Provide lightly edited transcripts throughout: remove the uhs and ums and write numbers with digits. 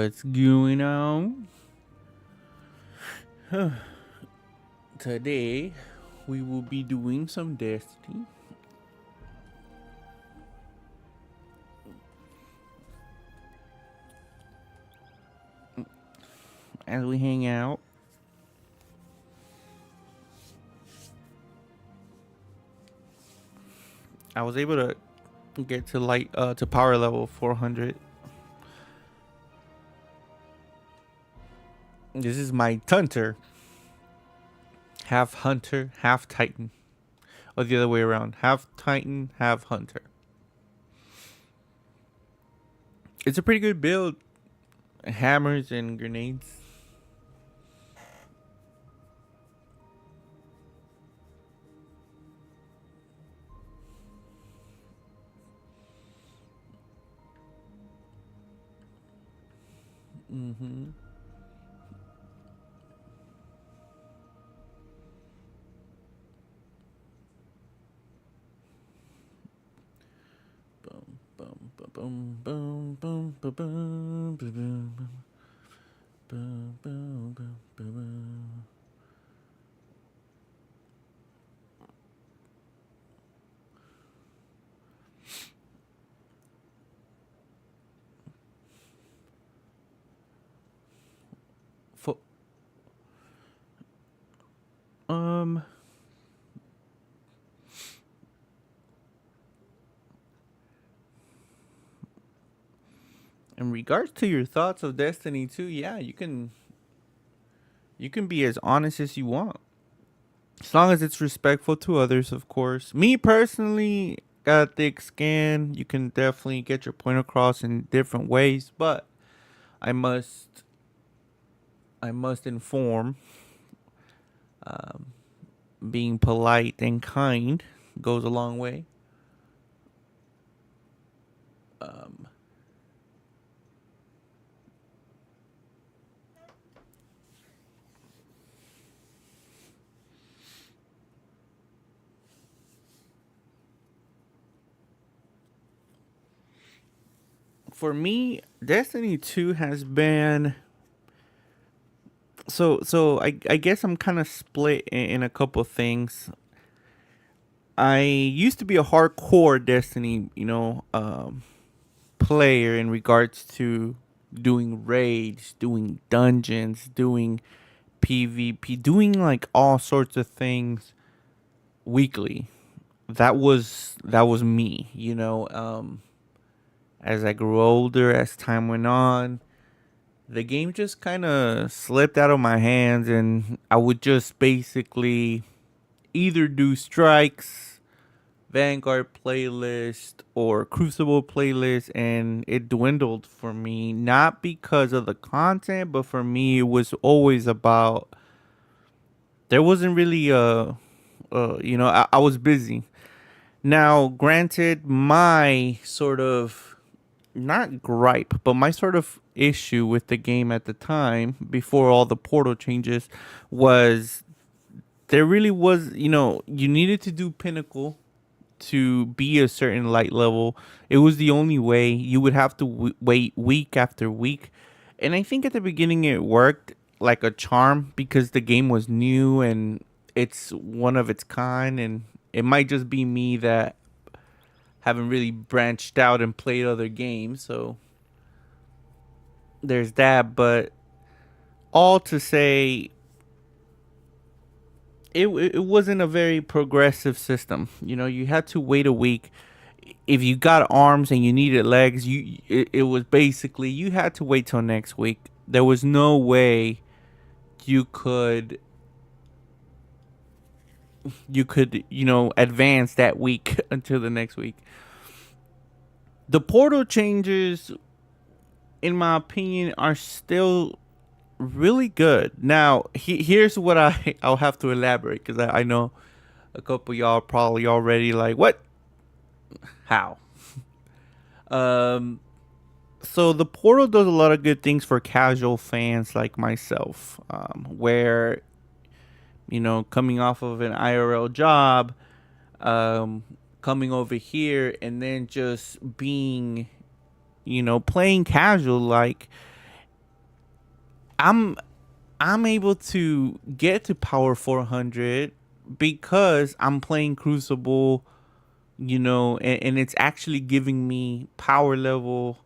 What's going on? Today, we will be doing some Destiny. As we hang out. I was able to get to power level 400. This is my Hunter. Half Hunter, half Titan. Or the other way around. Half Titan, half Hunter. It's a pretty good build. Hammers and grenades. Mm-hmm. Boom, boom, boom, boom, boom, boom, boom, boom, boom, boom, boom, boom, boom. For um in regards to your thoughts of Destiny 2, yeah, you can be as honest as you want. As long as it's respectful to others, of course. Me personally, got a thick skin. You can definitely get your point across in different ways, but I must I must inform um, being polite and kind goes a long way. Um, for me, Destiny 2 has been so I guess I'm kind of split in a couple things. I used to be a hardcore Destiny, player in regards to doing raids, doing dungeons, doing PvP, doing like all sorts of things weekly. That was me, as I grew older, as time went on, the game just kind of slipped out of my hands and I would just basically either do strikes, Vanguard playlist, or Crucible playlist, and it dwindled for me. Not because of the content, but for me, it was always about. There wasn't really I was busy. Now, granted, my sort of not gripe, but my sort of issue with the game at the time, before all the portal changes, was there really was, you needed to do Pinnacle to be a certain light level. It was the only way. You would have to wait week after week. And I think at the beginning it worked like a charm because the game was new and it's one of its kind. And it might just be me that haven't really branched out and played other games. So there's that. But all to say, it wasn't a very progressive system. You had to wait a week. If you got arms and you needed legs, it was basically you had to wait till next week. There was no way you could advance that week until the next week. The portal changes, in my opinion, are still really good. Now, here's what I'll have to elaborate because I know a couple of y'all probably already like what, how. Um, so the portal does a lot of good things for casual fans like myself, where coming off of an IRL job, um, coming over here and then just being, playing casual like. I'm I'm able to get to power 400 because I'm playing Crucible, and it's actually giving me power level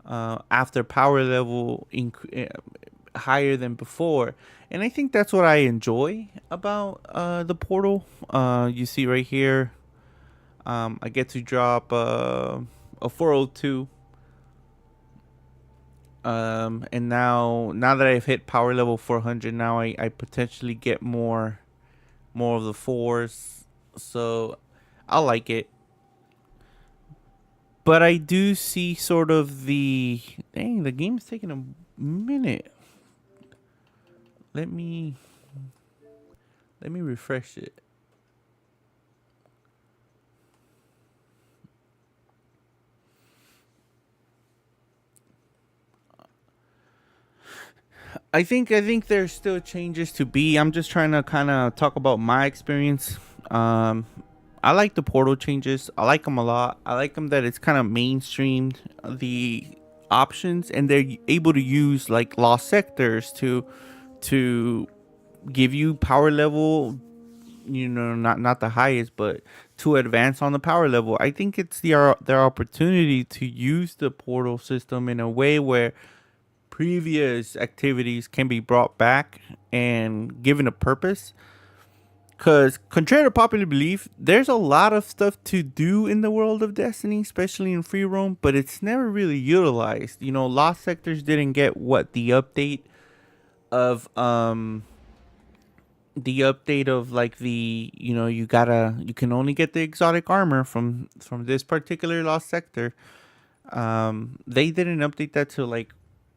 after power level higher than before. And I think that's what I enjoy about the portal. You see right here, I get to drop a 402. And now that I've hit power level 400, now I potentially get more of the fours. So I like it. But I do see sort of the game's taking a minute. Let me refresh it. I think there's still changes to be. I'm just trying to kind of talk about my experience. Um, I like the portal changes. I like them a lot. I like them that it's kind of mainstreamed the options, and they're able to use like lost sectors to give you power level. Not the highest, but to advance on the power level. I think it's their opportunity to use the portal system in a way where previous activities can be brought back and given a purpose. Because, contrary to popular belief, there's a lot of stuff to do in the world of Destiny, especially in free roam, but it's never really utilized. Lost Sectors didn't get of like you can only get the exotic armor from this particular Lost Sector. They didn't update that till like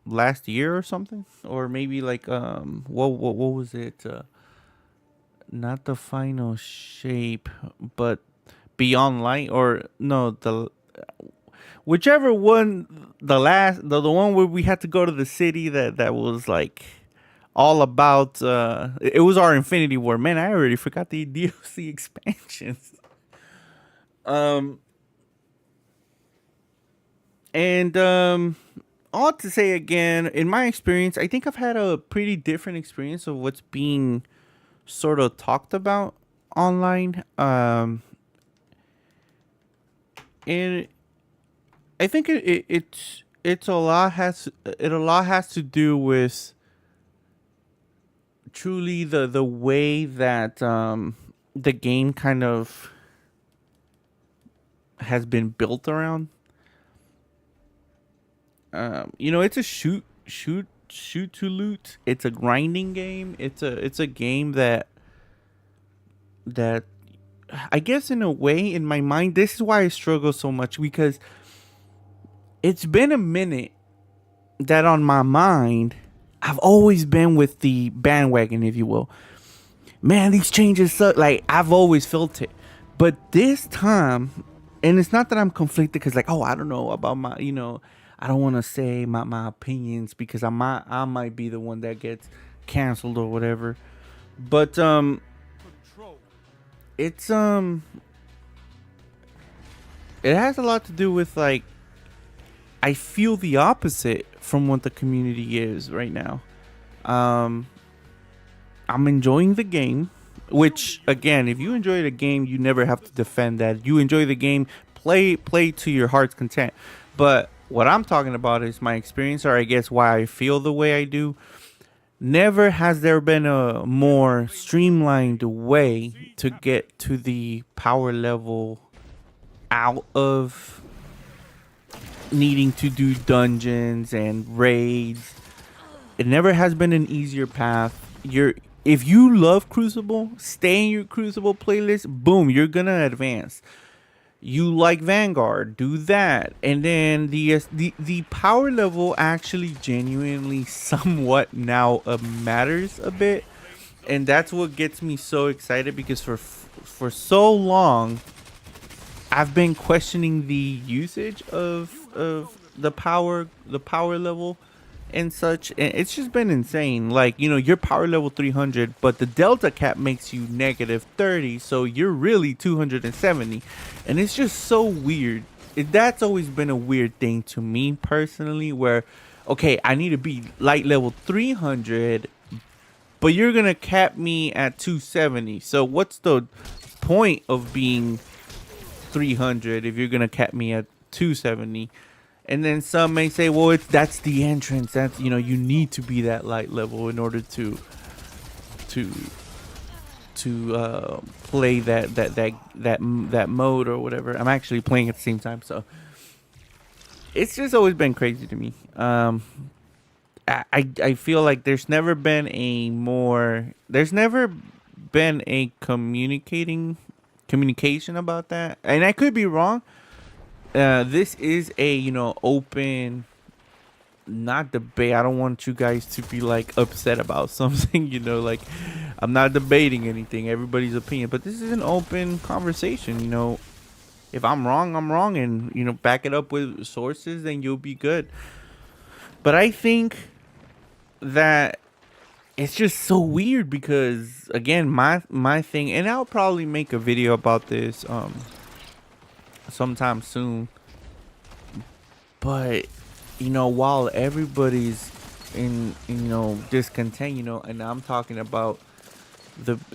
last year or something, or maybe like what was it? Not the final shape, but Beyond Light, or no, the whichever one, the one where we had to go to the city that was like all about it was our Infinity War. Man, I already forgot the DLC expansions. Um and all to say again, in my experience, I think I've had a pretty different experience of what's being sort of talked about online. And I think it's a lot has to do with truly the way that the game kind of has been built around. It's a shoot to loot. It's a grinding game. It's a game that I guess in a way, in my mind, this is why I struggle so much, because it's been a minute that on my mind I've always been with the bandwagon, if you will. Man, these changes suck. Like, I've always felt it. But this time, and it's not that I'm conflicted, because like, oh, I don't know about I don't want to say my opinions, because I might be the one that gets canceled or whatever. But it's it has a lot to do with, like, I feel the opposite from what the community is right now. Um, I'm enjoying the game, which again, if you enjoy the game, you never have to defend that. You enjoy the game, play to your heart's content. But what I'm talking about is my experience, or I guess why I feel the way I do. Never has there been a more streamlined way to get to the power level out of needing to do dungeons and raids. It never has been an easier path. If you love Crucible, stay in your Crucible playlist. Boom, you're gonna advance. You like Vanguard, do that, and then the power level actually genuinely somewhat now matters a bit, and that's what gets me so excited, because for so long I've been questioning the usage of the power level and such, and it's just been insane. Like, you're power level 300, but the delta cap makes you negative 30, so you're really 270, and it's just so weird. That's always been a weird thing to me personally, where okay, I need to be light level 300, but you're gonna cap me at 270. So what's the point of being 300 if you're gonna cap me at 270? And then some may say, well, that's the entrance. That's, you know, you need to be that light level in order to play that mode or whatever. I'm actually playing at the same time, so it's just always been crazy to me. I feel like there's never been a communication about that, and I could be wrong. This is a, you know, open, not debate. I don't want you guys to be like upset about something, you know, like I'm not debating anything, everybody's opinion, but this is an open conversation, you know. If I'm wrong, I'm wrong, and, you know, back it up with sources, then you'll be good. But I think that it's just so weird because, again, my thing, and I'll probably make a video about this sometime soon. But, you know, while everybody's in, you know, discontent, you know, and I'm talking about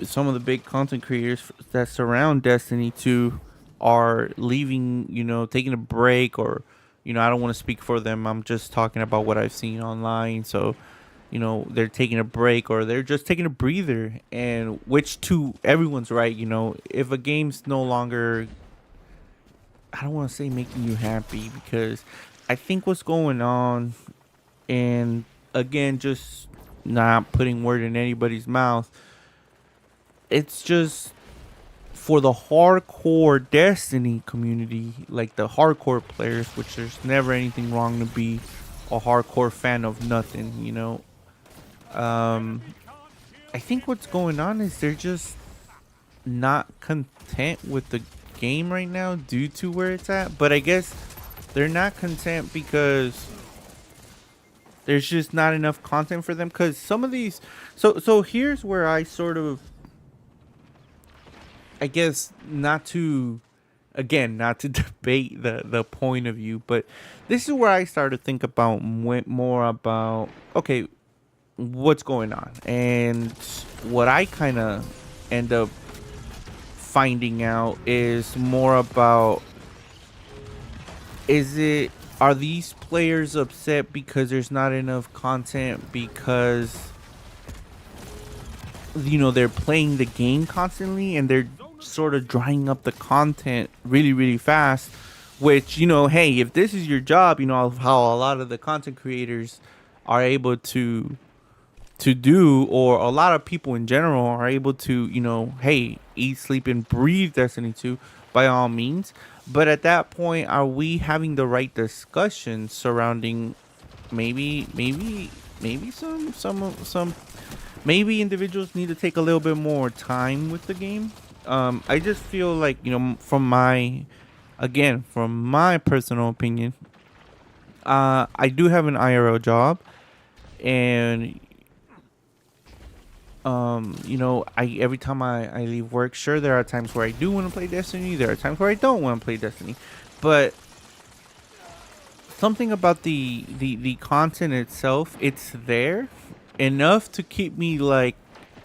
some of the big content creators that surround Destiny 2 are leaving, you know, taking a break, or, you know, I don't want to speak for them. I'm just talking about what I've seen online. So, you know, they're taking a break or they're just taking a breather, and which, to everyone's right, you know, if a game's no longer, I don't want to say making you happy, because I think what's going on, and again, just not putting word in anybody's mouth, it's just for the hardcore Destiny community, like the hardcore players, which there's never anything wrong to be a hardcore fan of nothing, you know. I think what's going on is they're just not content with the game right now due to where it's at. But I guess they're not content because there's just not enough content for them. Because some of these, so here's where I sort of, I guess, not to, again, not to debate the point of view, but this is where I started to think about more about, okay, what's going on. And what I kind of end up finding out is more about, are these players upset because there's not enough content, because, you know, they're playing the game constantly and they're sort of drying up the content really, really fast, which, you know, hey, if this is your job, you know how a lot of the content creators are able to do, or a lot of people in general are able to, you know, hey, eat, sleep, and breathe Destiny 2, by all means. But at that point, are we having the right discussion surrounding maybe some maybe individuals need to take a little bit more time with the game? I just feel like, you know, from my personal opinion, I do have an IRL job, and you know, every time I leave work, sure, there are times where I do want to play Destiny, there are times where I don't want to play Destiny, but something about the content itself, it's there enough to keep me like,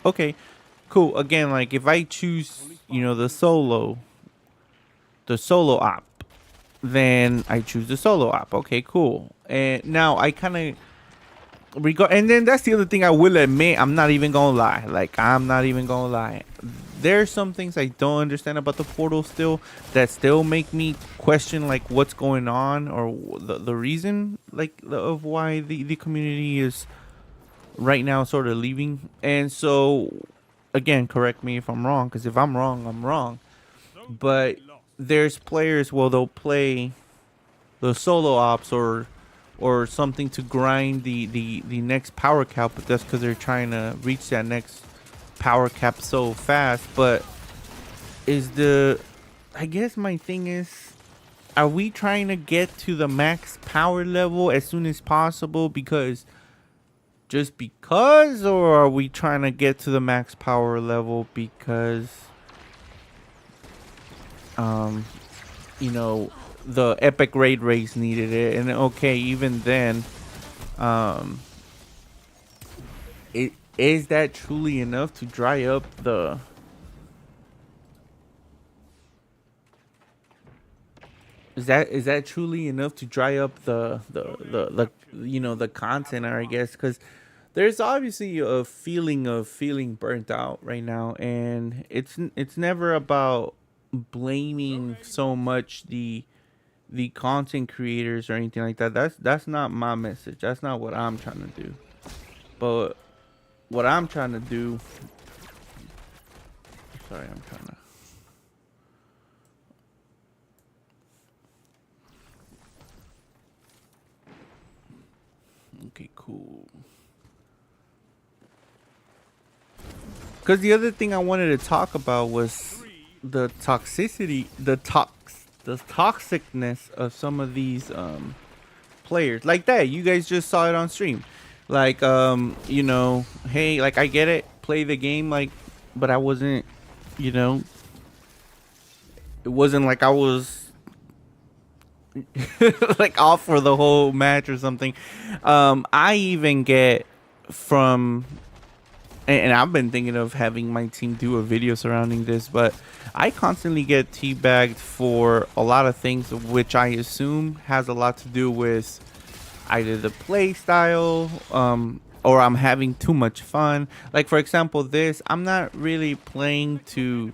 okay, cool. Again, like if I choose, you know, the solo op, then I choose the solo op. Okay, cool. And now I kind of and then that's the other thing I will admit. I'm not even gonna lie. Like, I'm not even gonna lie. There's some things I don't understand about the portal still, that still make me question like what's going on, or the reason, like, of why the community is right now sort of leaving. And so, again, correct me if I'm wrong, because if I'm wrong, I'm wrong. But there's players, well, they'll play the solo ops or something to grind the next power cap, but that's because they're trying to reach that next power cap so fast. But I guess my thing is, are we trying to get to the max power level as soon as possible because or are we trying to get to the max power level because you know, the epic raid race needed it? And okay, even then, Um, is that truly enough to dry up the? Is that truly enough to dry up the content, or I guess, because there's obviously a feeling of feeling burnt out right now, and it's never about blaming so much the content creators or anything like that. That's not my message. That's not what I'm trying to do. But what I'm trying to do, sorry, I'm trying to. Okay, cool. Because the other thing I wanted to talk about was the toxicity, the toxicness of some of these players. Like that, you guys just saw it on stream. Like hey, like I get it, play the game, like, but I wasn't, you know, it wasn't like I was like off for the whole match or something. I even get from, and I've been thinking of having my team do a video surrounding this, but I constantly get teabagged for a lot of things, which I assume has a lot to do with either the play style, or I'm having too much fun. Like, for example, this, I'm not really playing to,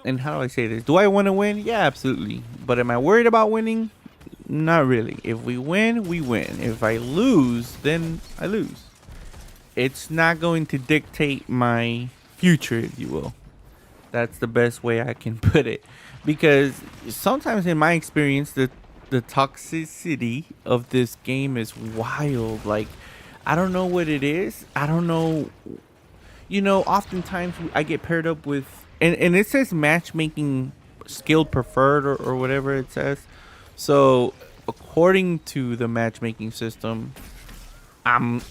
and how do I say this? Do I want to win? Yeah, absolutely. But am I worried about winning? Not really. If we win, we win. If I lose, then I lose. It's not going to dictate my future, if you will. That's the best way I can put it. Because sometimes in my experience, the toxicity of this game is wild. Like, I don't know what it is. I don't know. Oftentimes I get paired up with, and it says matchmaking skill preferred, or whatever it says. So according to the matchmaking system, I'm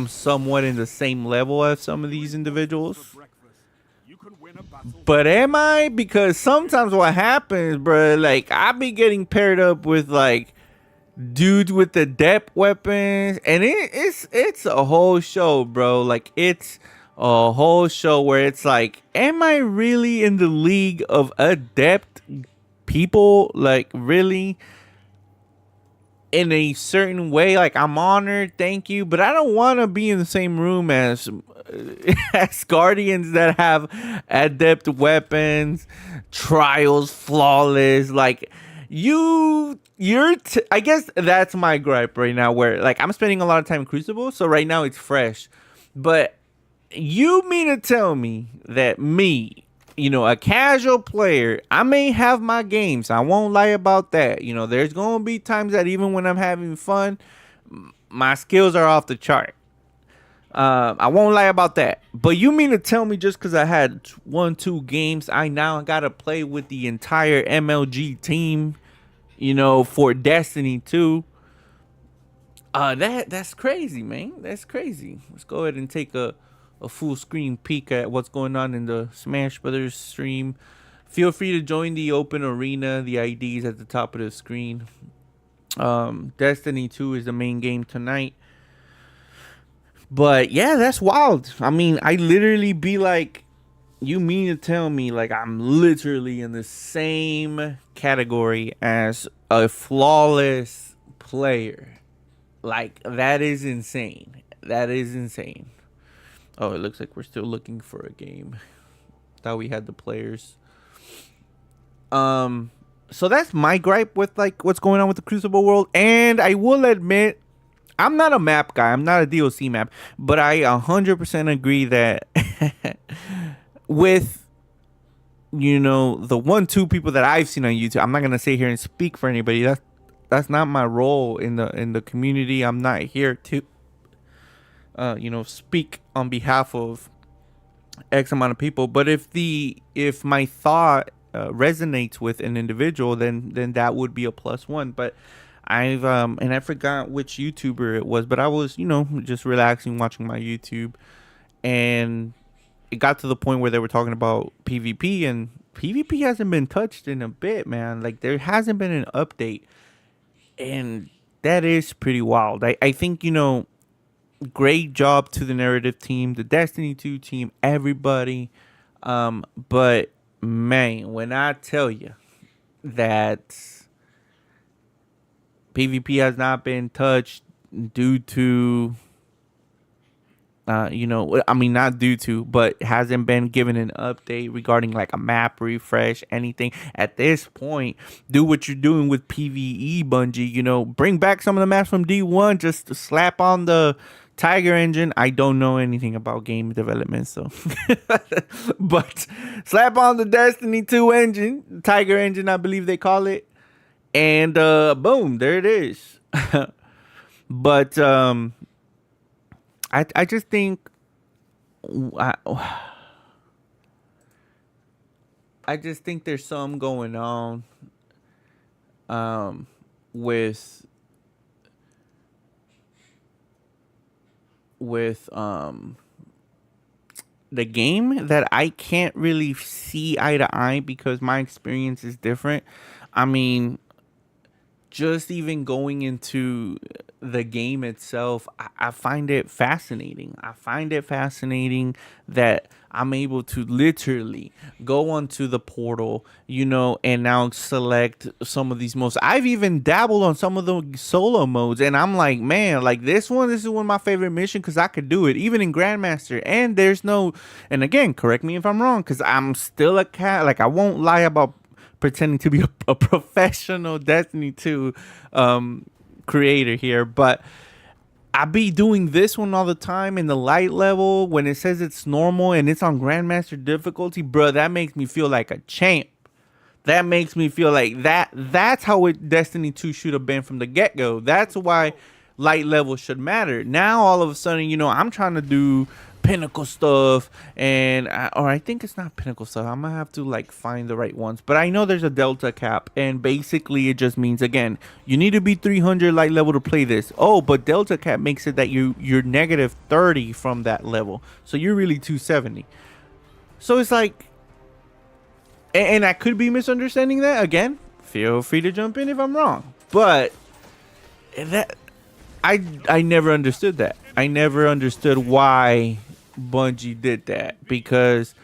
somewhat in the same level as some of these individuals. But am I? Because sometimes what happens, bro, like I be getting paired up with like dudes with the depth weapons, and it's a whole show, bro. Like it's a whole show where it's like, am I really in the league of adept people? Like, really? In a certain way, like, I'm honored, thank you, but I don't want to be in the same room as as guardians that have adept weapons, trials flawless. Like, I guess that's my gripe right now, where like I'm spending a lot of time in Crucible, so right now it's fresh. But you mean to tell me that me, a casual player, I may have my games. I won't lie about that. There's going to be times that even when I'm having fun, my skills are off the chart. I won't lie about that. But you mean to tell me just because I had 1-2 games, I now got to play with the entire MLG team, for Destiny 2? That's crazy, man. That's crazy. Let's go ahead and take a full screen peek at what's going on in the Smash Brothers stream. Feel free to join the open arena. The ID's at the top of the screen. Destiny 2 is the main game tonight. But yeah, that's wild. I mean, I literally be like, you mean to tell me like I'm literally in the same category as a flawless player? Like, that is insane. That is insane. Oh, it looks like we're still looking for a game. Thought we had the players. So that's my gripe with like what's going on with the Crucible world. And I will admit, I'm not a map guy. I'm not a DLC map, but I 100% agree that with the 1-2 people that I've seen on YouTube, I'm not gonna sit here and speak for anybody. That's not my role in the community. I'm not here to speak on behalf of X amount of people. But if my thought resonates with an individual, then that would be a +1. But I've and I forgot which YouTuber it was, but I was just relaxing watching my YouTube, and it got to the point where they were talking about PvP, and PvP hasn't been touched in a bit, man. Like, there hasn't been an update, and that is pretty wild. I think, you know, great job to the narrative team, the Destiny 2 team, everybody. But man, when I tell you that PvP has not been touched due to you know, I mean, not due to, but hasn't been given an update regarding like a map refresh, anything at this point. Do what you're doing with PvE, Bungie. You know, bring back some of the maps from D1, just to slap on the Tiger engine. I don't know anything about game development, so but slap on the Destiny 2 engine, Tiger engine, I believe they call it, and boom, there it is. But I just think I, I just think there's something going on with the game that I can't really see eye to eye because my experience is different. I mean, just even going into the game itself, I find it fascinating. I find it fascinating that I'm able to literally go onto the portal, you know, and now select some of these modes. I've even dabbled on some of the solo modes, and I'm like, man, like this is one of my favorite missions because I could do it even in Grandmaster. And there's no, and again, correct me if I'm wrong, because I'm still a cat. Like, I won't lie about pretending to be a professional Destiny 2 creator here, but I be doing this one all the time in the light level when it says it's normal and it's on Grandmaster difficulty, bro. That makes me feel like a champ. That makes me feel like that's how Destiny 2 should have been from the get-go. That's why light level should matter. Now all of a sudden, you know, I'm trying to do pinnacle stuff, and I think it's not pinnacle stuff. I'm gonna have to like find the right ones, but I know there's a delta cap, and basically it just means, again, you need to be 300 light level to play this. Oh, but delta cap makes it that you're negative 30 from that level, so you're really 270. So it's like, and I could be misunderstanding that. Again, feel free to jump in if I'm wrong, but that I never understood that. I never understood why Bungie did that, because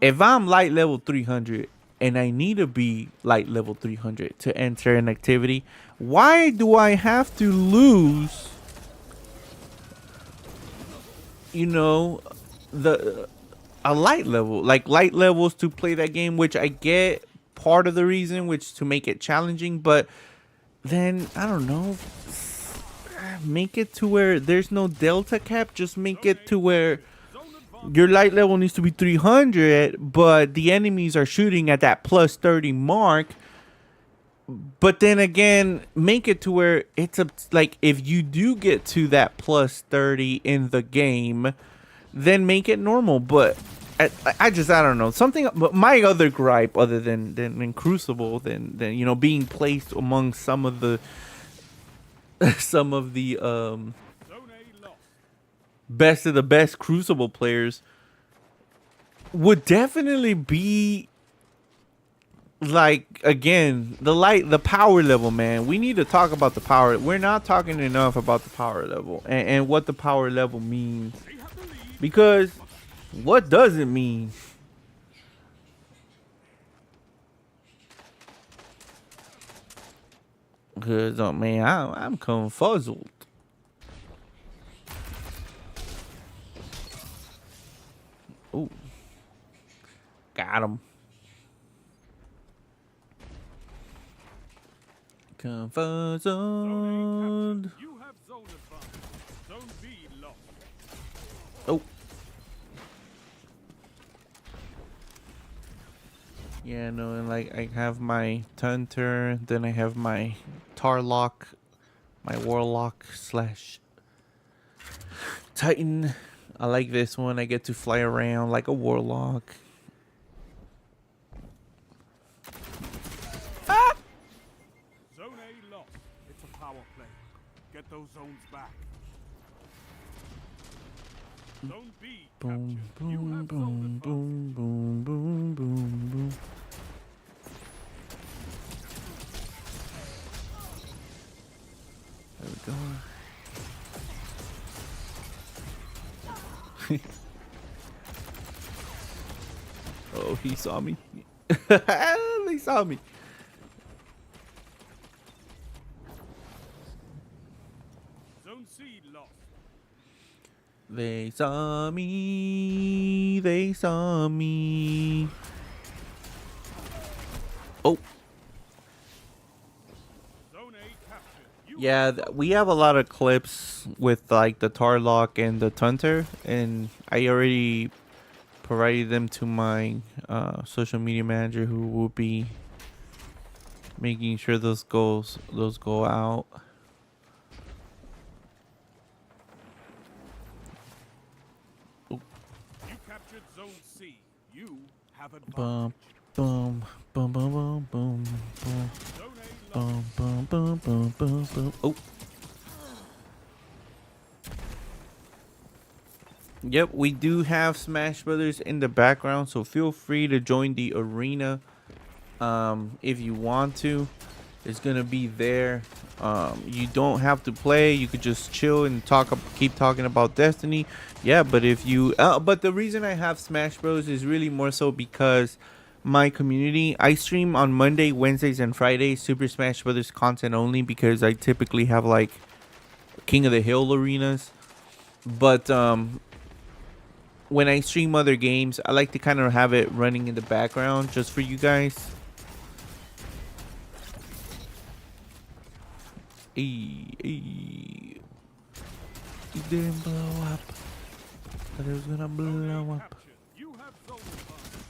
if I'm light level 300 and I need to be light level 300 to enter an activity, why do I have to lose, you know, a light level, like light levels to play that game? Which I get part of the reason, which to make it challenging, but then I don't know, make it to where there's no delta cap. Just make it to where your light level needs to be 300, but the enemies are shooting at that plus 30 mark. But then again, make it to where it's like, if you do get to that plus 30 in the game, then make it normal. But I don't know, something. But my other gripe, other than Crucible, than you know, being placed among some of the best of the best Crucible players, would definitely be like, again, the power level, man. We need to talk about the power. We're not talking enough about the power level and what the power level means, because what does it mean? Because, oh man, I'm confuzzled. Ooh. Got him. Confuzzled. Oh. Yeah, no, and like, I have my Tunter, then I have my Tarlock, my Warlock slash Titan. I like this one. I get to fly around like a Warlock. Ah! Zone A lost. It's a power play. Get those zones back. Zone B Boom, captured. boom, You have boom, zone boom, boom, boom, boom, boom. Oh, he saw me. They saw me. Zone C lost. They saw me. They saw me. Oh. Zone A captured. You Yeah, we have a lot of clips with like the Tarlock and the Tunter, and I already provided them to my social media manager, who will be making sure those go out. You captured Zone C. You have Bum, advantage. boom, boom, boom, boom, boom, boom, Zone A lost. boom, boom, boom, boom, boom, boom. Oh. Yep, we do have Smash Brothers in the background, so feel free to join the arena if you want to. It's gonna be there. You don't have to play. You could just chill and keep talking about Destiny. Yeah, but if you, but the reason I have Smash Bros is really more so because my community. I stream on Monday, Wednesdays, and Fridays Super Smash Brothers content only, because I typically have like King of the Hill arenas. But when I stream other games, I like to kind of have it running in the background just for you guys. It didn't blow up, but it was gonna Zone blow A up. captured. You have zone advantage.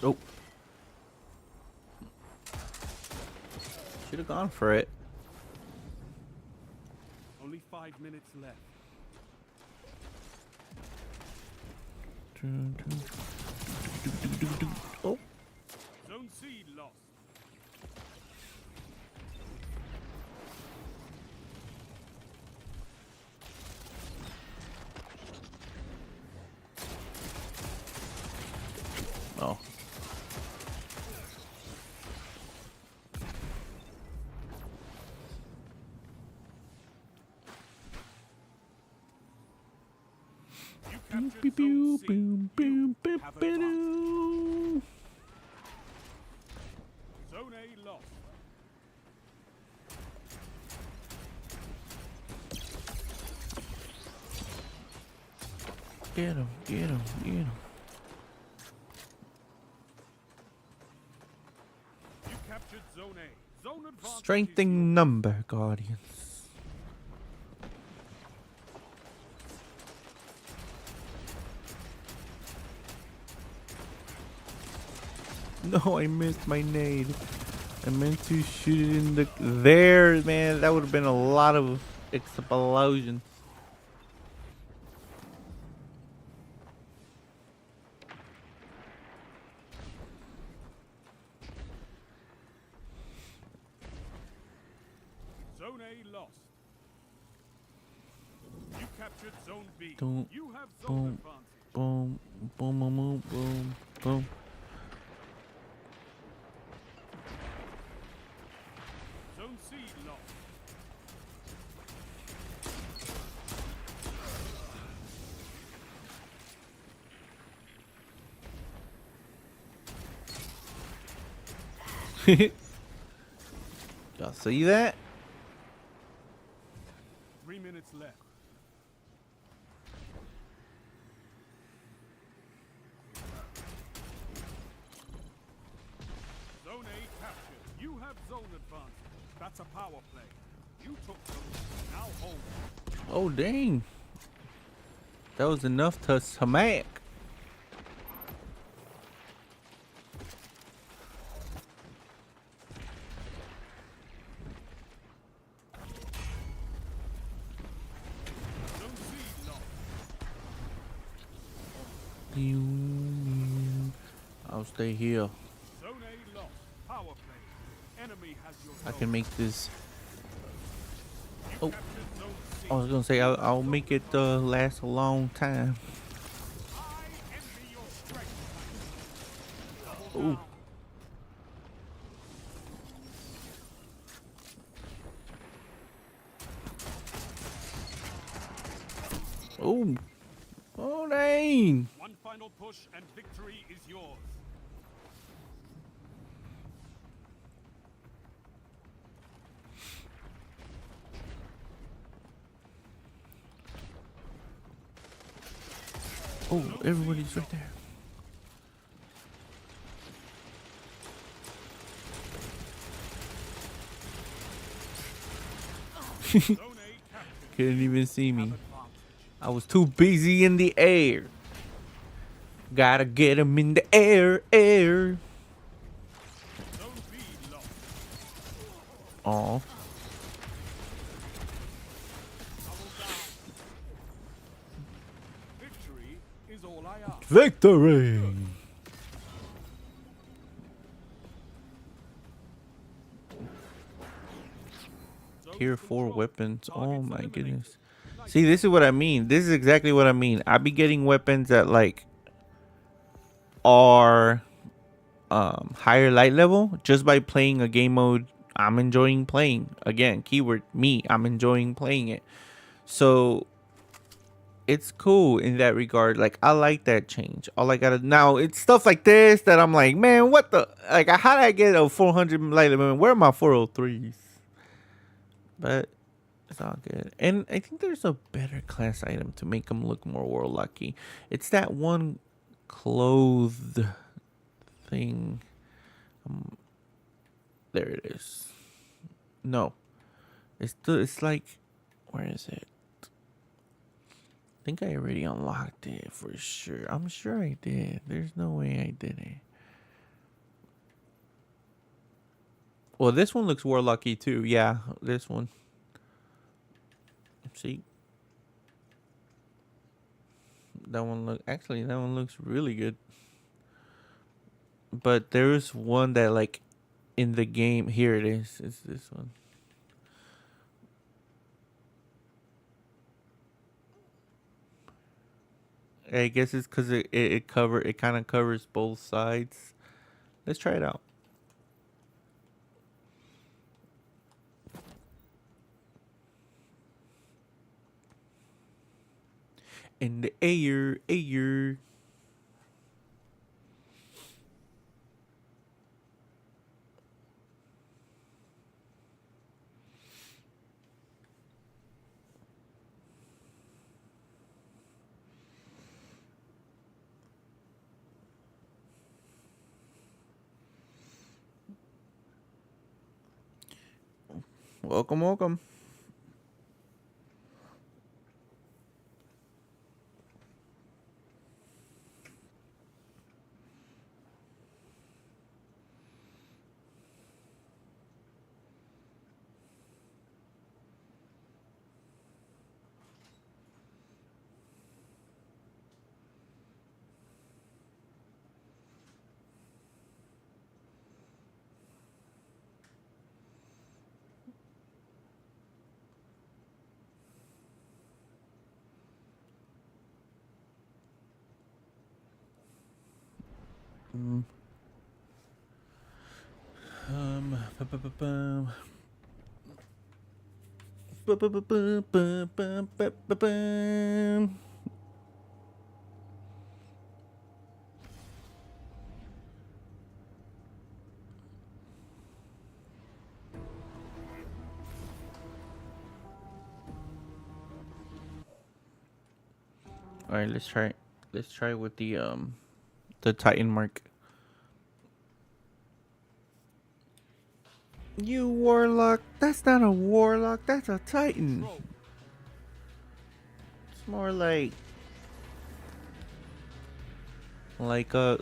Oh, should have gone for it. Only 5 minutes left. Oh, Zone C lost. oh. You Pew, captured pew, Zone C. pew, pew, You pew, have pew, advantage. pew. Zone A lost. Get him, get him, get him. You captured Zone A. Zone advantage is Strengthening yours. number, Guardians. No, I missed my nade. I meant to shoot it in the... There, man. That would have been a lot of explosions. Zone A lost. You captured Zone B. Don't- You have boom. zone advantage. Boom, boom, boom, boom, boom, boom. Zone C lost. Y'all see that? 3 minutes left. Zone A captured. You have zone advantage. That's a power play. You took zone. Now hold. Oh, dang. That was enough to smack. Zone C lost. I'll stay here. Zone A lost. Power play. Enemy has your I zone. can make this. You Oh. captured Zone C. I was gonna say I'll make it last a long time. Ooh. Oh. Oh, dang. One final push and victory is yours. Oh, everybody's right there. Zone A captured. Couldn't even see me. Advantage. I was too busy in the air. Gotta get him in the air. Zone B lost. Aw. Double down. Victory is all I ask. Victory! Zone Tier 4 control. weapons. Oh Targets my eliminated. goodness. Nice. See, this is what I mean. This is exactly what I mean. I be getting weapons that like are higher light level just by playing a game mode I'm enjoying playing. Again, keyword me. I'm enjoying playing it. So it's cool in that regard. Like I like that change. All I gotta now it's stuff like this that I'm like, man, what the like how did I get a 400 light level? Where are my 403s? But it's all good. And I think there's a better class item to make them look more warlocky. It's that one clothed thing. There it is. No. It's like where is it? I think I already unlocked it for sure. I'm sure I did. There's no way I didn't. Well, this one looks warlocky too. Yeah, this one. See? That one looks really good. But there's one that like in the game. Here it is. It's this one. I guess it's because it kind of covers both sides. Let's try it out. In the air. Welcome, welcome. Mm. Ba-ba-ba-bum. Ba-ba-ba-bum. All right, let's try. Let's try with the Titan mark. You warlock? That's not a warlock. That's a Titan. Control. It's more like a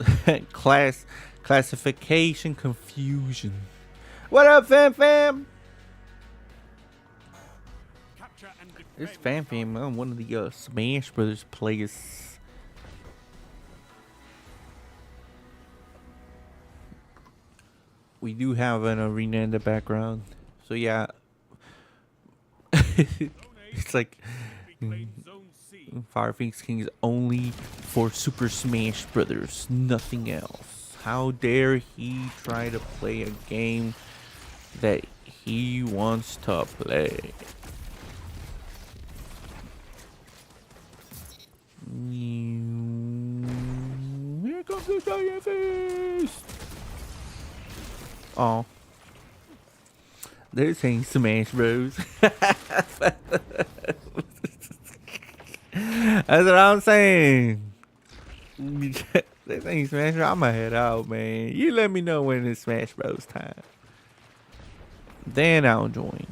classification confusion. What up, fam? Capture and defend. This fam, I'm one of the Smash Brothers players. We do have an arena in the background, so yeah. It's like Reclaim Zone C. Fire Phoenix King is only for Super Smash Brothers, nothing else. How dare he try to play a game that he wants to play? Here comes the giant fist. Oh, this ain't Smash Bros. That's what I'm saying. This ain't Smash Bros. I'ma head out, man. You let me know when it's Smash Bros. Time. Then I'll join.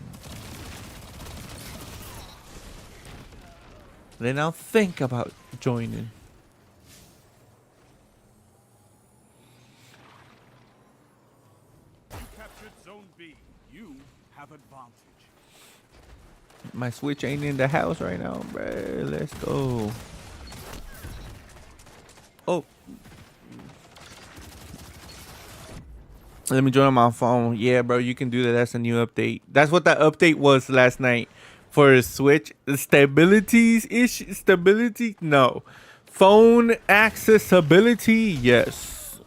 Then I'll think about joining. You captured Zone B. You have advantage. My Switch ain't in the house right now, bro. Let's go. Oh. Let me join on my phone. Yeah, bro, you can do that. That's a new update. That's what that update was last night for Switch. The stability? No. Phone accessibility? Yes.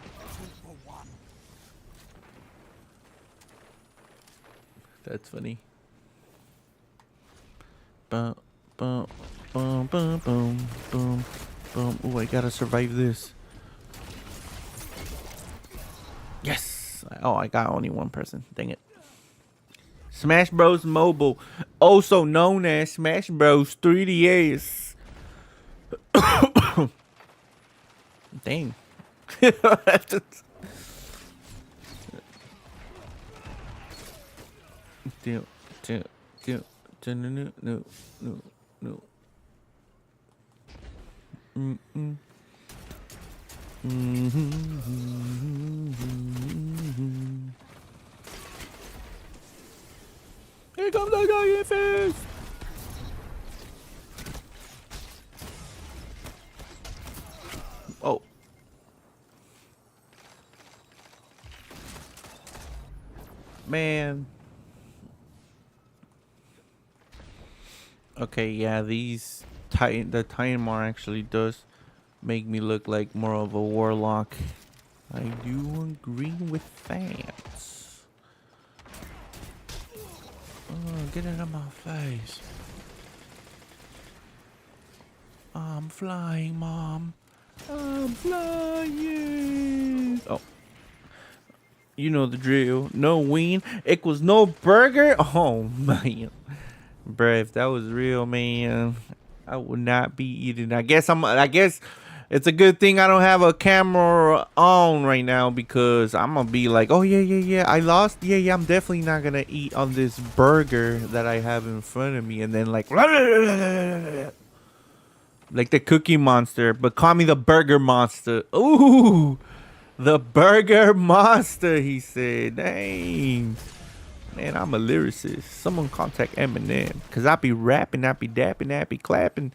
2 for 1. That's funny. Boom, boom, boom, boom, boom, boom, boom. Ooh, I gotta survive this. Yes. Oh, I got only one person. Dang it. Smash Bros. Mobile, also known as Smash Bros. 3DS. Dang. No. Here comes the giant fist. Oh. Man. Okay, yeah, the Titanmar actually does make me look like more of a warlock. I do agree with that. Oh, get it out of my face. I'm flying, Mom. I'm flying. Oh. You know the drill. No ween. It was no burger. Oh, man. Bruh, if that was real, man, I would not be eating. I guess it's a good thing I don't have a camera on right now, because I'm gonna be like, oh yeah, I lost. Yeah, I'm definitely not gonna eat on this burger that I have in front of me, and then like the Cookie Monster, but call me the Burger Monster. Ooh, the Burger Monster, he said. Dang. Man, I'm a lyricist. Someone contact Eminem. Because I be rapping, I be dapping, I be clapping.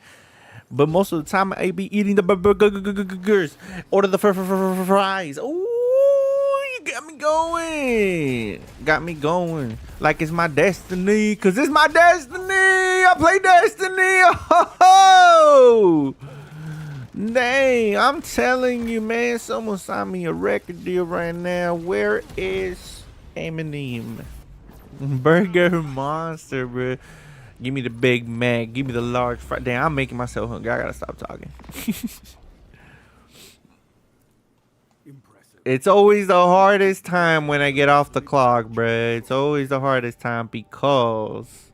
But most of the time, I be eating the burgers. Order the fries. Ooh, you got me going. Got me going. Like it's my destiny. Because it's my destiny. I play Destiny. Oh, dang. I'm telling you, man. Someone signed me a record deal right now. Where is Eminem? Burger Monster, bro. Give me the Big Mac. Give me the large fry. Damn, I'm making myself hungry. I gotta stop talking. Impressive. It's always the hardest time when I get off the clock, bro. It's always the hardest time because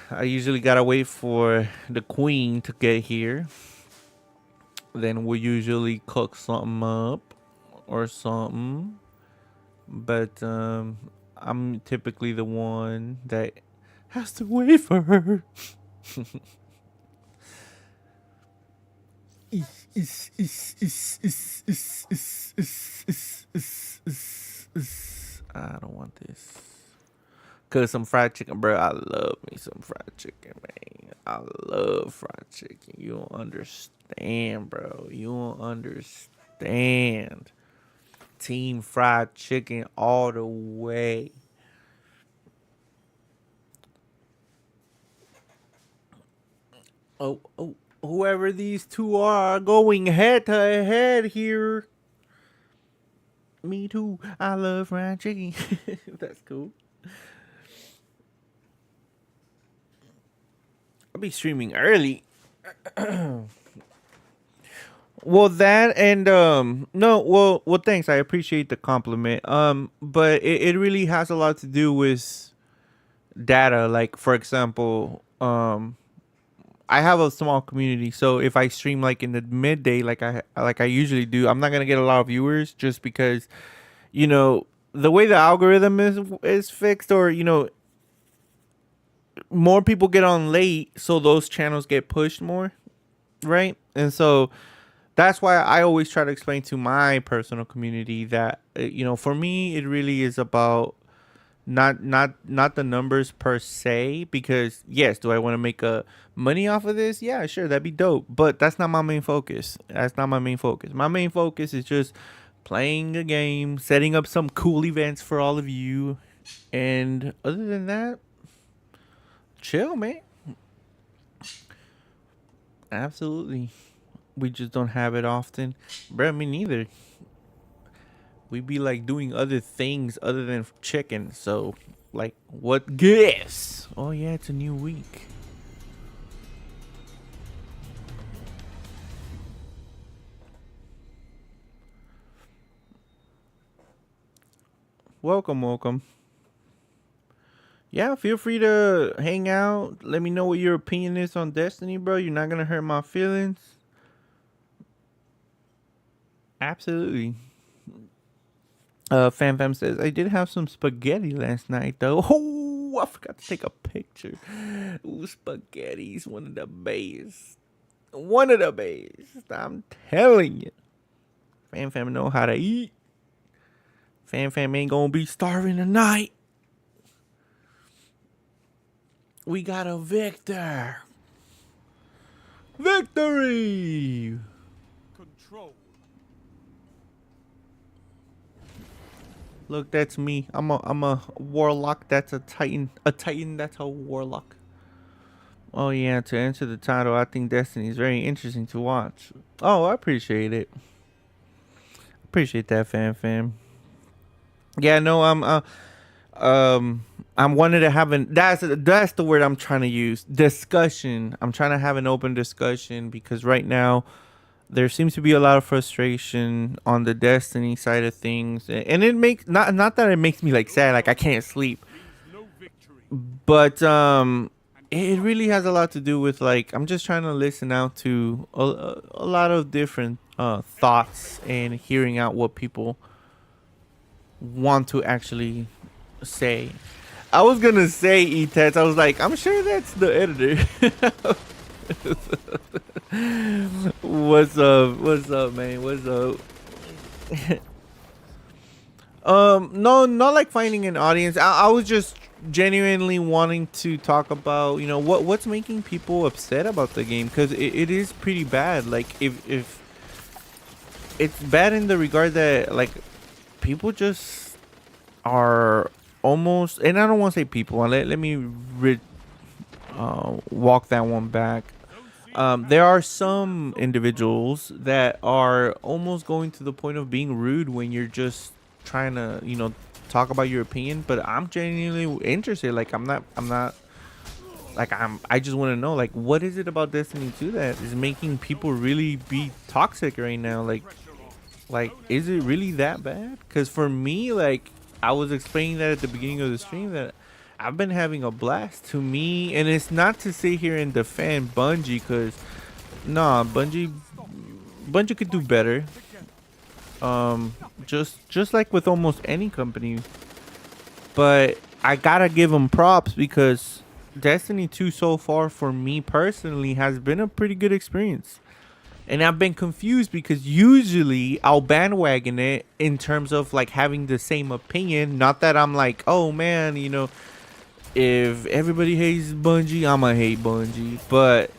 I usually gotta wait for the queen to get here. Then we'll usually cook something up or something. But I'm typically the one that has to wait for her. I don't want this. Cause some fried chicken, bro. I love me some fried chicken, man. I love fried chicken. You don't understand, bro. You don't understand. Team fried chicken all the way. Oh. whoever these two are going head to head here. Me too. I love fried chicken. That's cool. I'll be streaming early. Well, that and no, well, thanks. I appreciate the compliment. But it really has a lot to do with data. Like, for example, I have a small community, so if I stream like in the midday, like I usually do, I'm not gonna get a lot of viewers just because, the way the algorithm is fixed, or more people get on late, so those channels get pushed more, right? And so that's why I always try to explain to my personal community that for me it really is about not the numbers per se, because yes, do I want to make a money off of this? Yeah, sure, that'd be dope, but that's not my main focus. That's not my main focus. My main focus is just playing a game, setting up some cool events for all of you, and other than that, chill, man. Absolutely. We just don't have it often. Bruh, me neither. We be like doing other things other than chicken. So, like, what gives? Oh, yeah, it's a new week. Welcome. Yeah, feel free to hang out. Let me know what your opinion is on Destiny, bro. You're not gonna hurt my feelings. Absolutely. Fam says, I did have some spaghetti last night, though. Oh, I forgot to take a picture. Ooh, spaghetti's one of the best. One of the best. I'm telling you. Fam know how to eat. Fam ain't gonna be starving tonight. We got a victor. Victory! Control. Look, that's me. I'm a warlock. That's a titan. A titan. That's a warlock. Oh yeah. To answer the title, I think Destiny is very interesting to watch. Oh, I appreciate it. Appreciate that, fam. Yeah, no, I'm wanting to have an that's the word I'm trying to use. Discussion. I'm trying to have an open discussion because right now there seems to be a lot of frustration on the Destiny side of things, and it makes not that it makes me like sad, like I can't sleep, No victory. but it really has a lot to do with, like, I'm just trying to listen out to a lot of different thoughts and hearing out what people want to actually say. I was gonna say E-Tats. I was like, I'm sure that's the editor. What's up? What's up, man? What's up? No, not like finding an audience. I was just genuinely wanting to talk about, what's making people upset about the game, because it is pretty bad. Like, if it's bad in the regard that, like, people just are almost, and I don't want to say people. Let me walk that one back. There are some individuals that are almost going to the point of being rude when you're just trying to, talk about your opinion. But I'm genuinely interested. Like, I'm not like, I just want to know, like, what is it about Destiny 2 that is making people really be toxic right now? Like, is it really that bad? Because for me, like, I was explaining that at the beginning of the stream, that I've been having a blast. To me, and it's not to sit here and defend Bungie, because nah, Bungie could do better. Just like with almost any company, but I gotta give them props because Destiny 2 so far for me personally has been a pretty good experience. And I've been confused because usually I'll bandwagon it in terms of like having the same opinion. Not that I'm like, oh man, if everybody hates Bungie, I'ma hate Bungie. But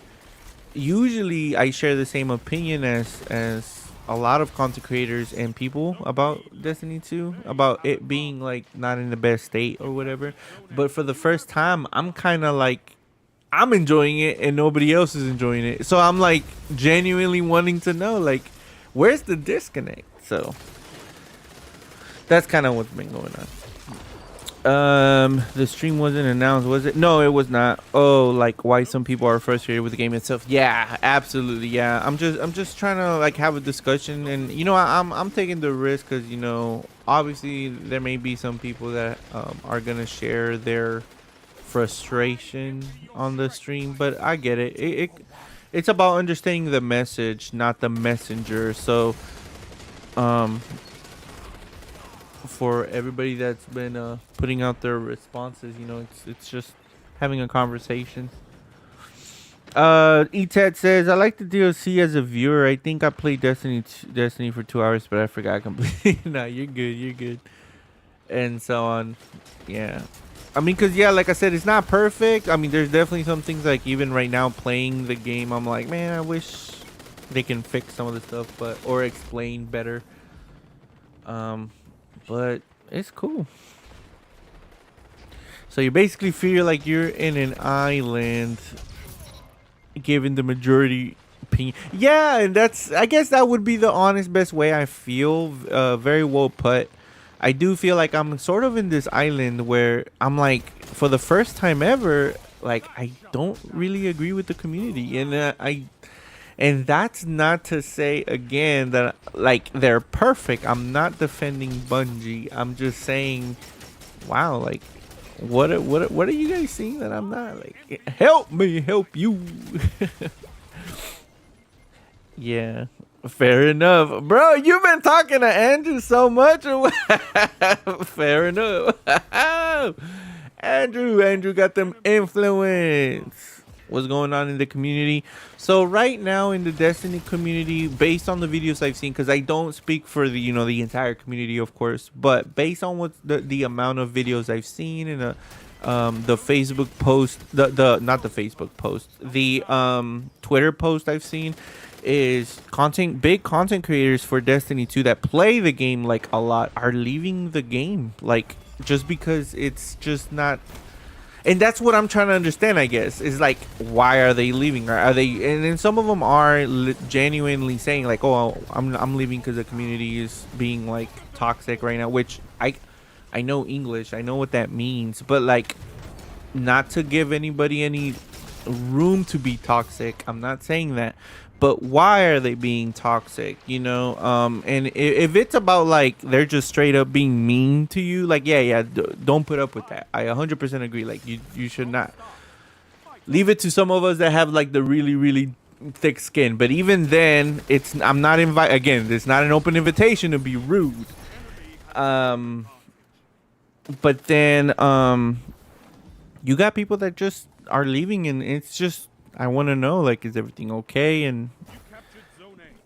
usually I share the same opinion as a lot of content creators and people about Destiny 2, about it being like not in the best state or whatever. But for the first time, I'm kind of like, I'm enjoying it and nobody else is enjoying it. So I'm like genuinely wanting to know, like, where's the disconnect? So that's kind of what's been going on. The stream wasn't announced, was it? No, it was not. Oh, like why some people are frustrated with the game itself. Yeah, absolutely. Yeah, I'm just trying to like have a discussion, and you know, I'm taking the risk because you know, obviously there may be some people that are gonna share their frustration on the stream, but I get it. It's about understanding the message, not the messenger. So, for everybody that's been putting out their responses, you know, it's just having a conversation. Eted says, I like the DLC as a viewer. I think I played Destiny for 2 hours, but I forgot completely. Nah, you're good, you're good. And so on. Yeah. I mean, cause yeah, like I said, it's not perfect. I mean, there's definitely some things like even right now playing the game, I'm like, man, I wish they can fix some of the stuff, but or explain better. But it's cool. So you basically feel like you're in an island, given the majority opinion. Yeah, and that's, I guess that would be the honest best way I feel. Very well put. I do feel like I'm sort of in this island where I'm like, for the first time ever, like I don't really agree with the community, and that's not to say again that like they're perfect. I'm not defending Bungie. I'm just saying, wow, like what are you guys seeing that I'm not? Like, help me help you. Yeah, fair enough, bro. You've been talking to Andrew so much. Or what? Fair enough. Andrew got them influence. What's going on in the community? So right now in the Destiny community, based on the videos I've seen, because I don't speak for the the entire community, of course, but based on what the amount of videos I've seen and the Facebook post, the not the Facebook post, the Twitter post I've seen, is big content creators for Destiny 2 that play the game like a lot are leaving the game, like just because it's just not. And that's what I'm trying to understand, I guess, is like, why are they leaving? Are they, and then some of them are genuinely saying like, oh, I'm leaving because the community is being like toxic right now, which I know English, I know what that means, but like, not to give anybody any room to be toxic. I'm not saying that, but why are they being toxic? And if it's about like they're just straight up being mean to you, like don't put up with that. I 100% agree. Like you should not. Leave it to some of us that have like the really really thick skin. But even then, I'm not again. It's not an open invitation to be rude. But then you got people that just are leaving, and it's just, I want to know, like, is everything okay? And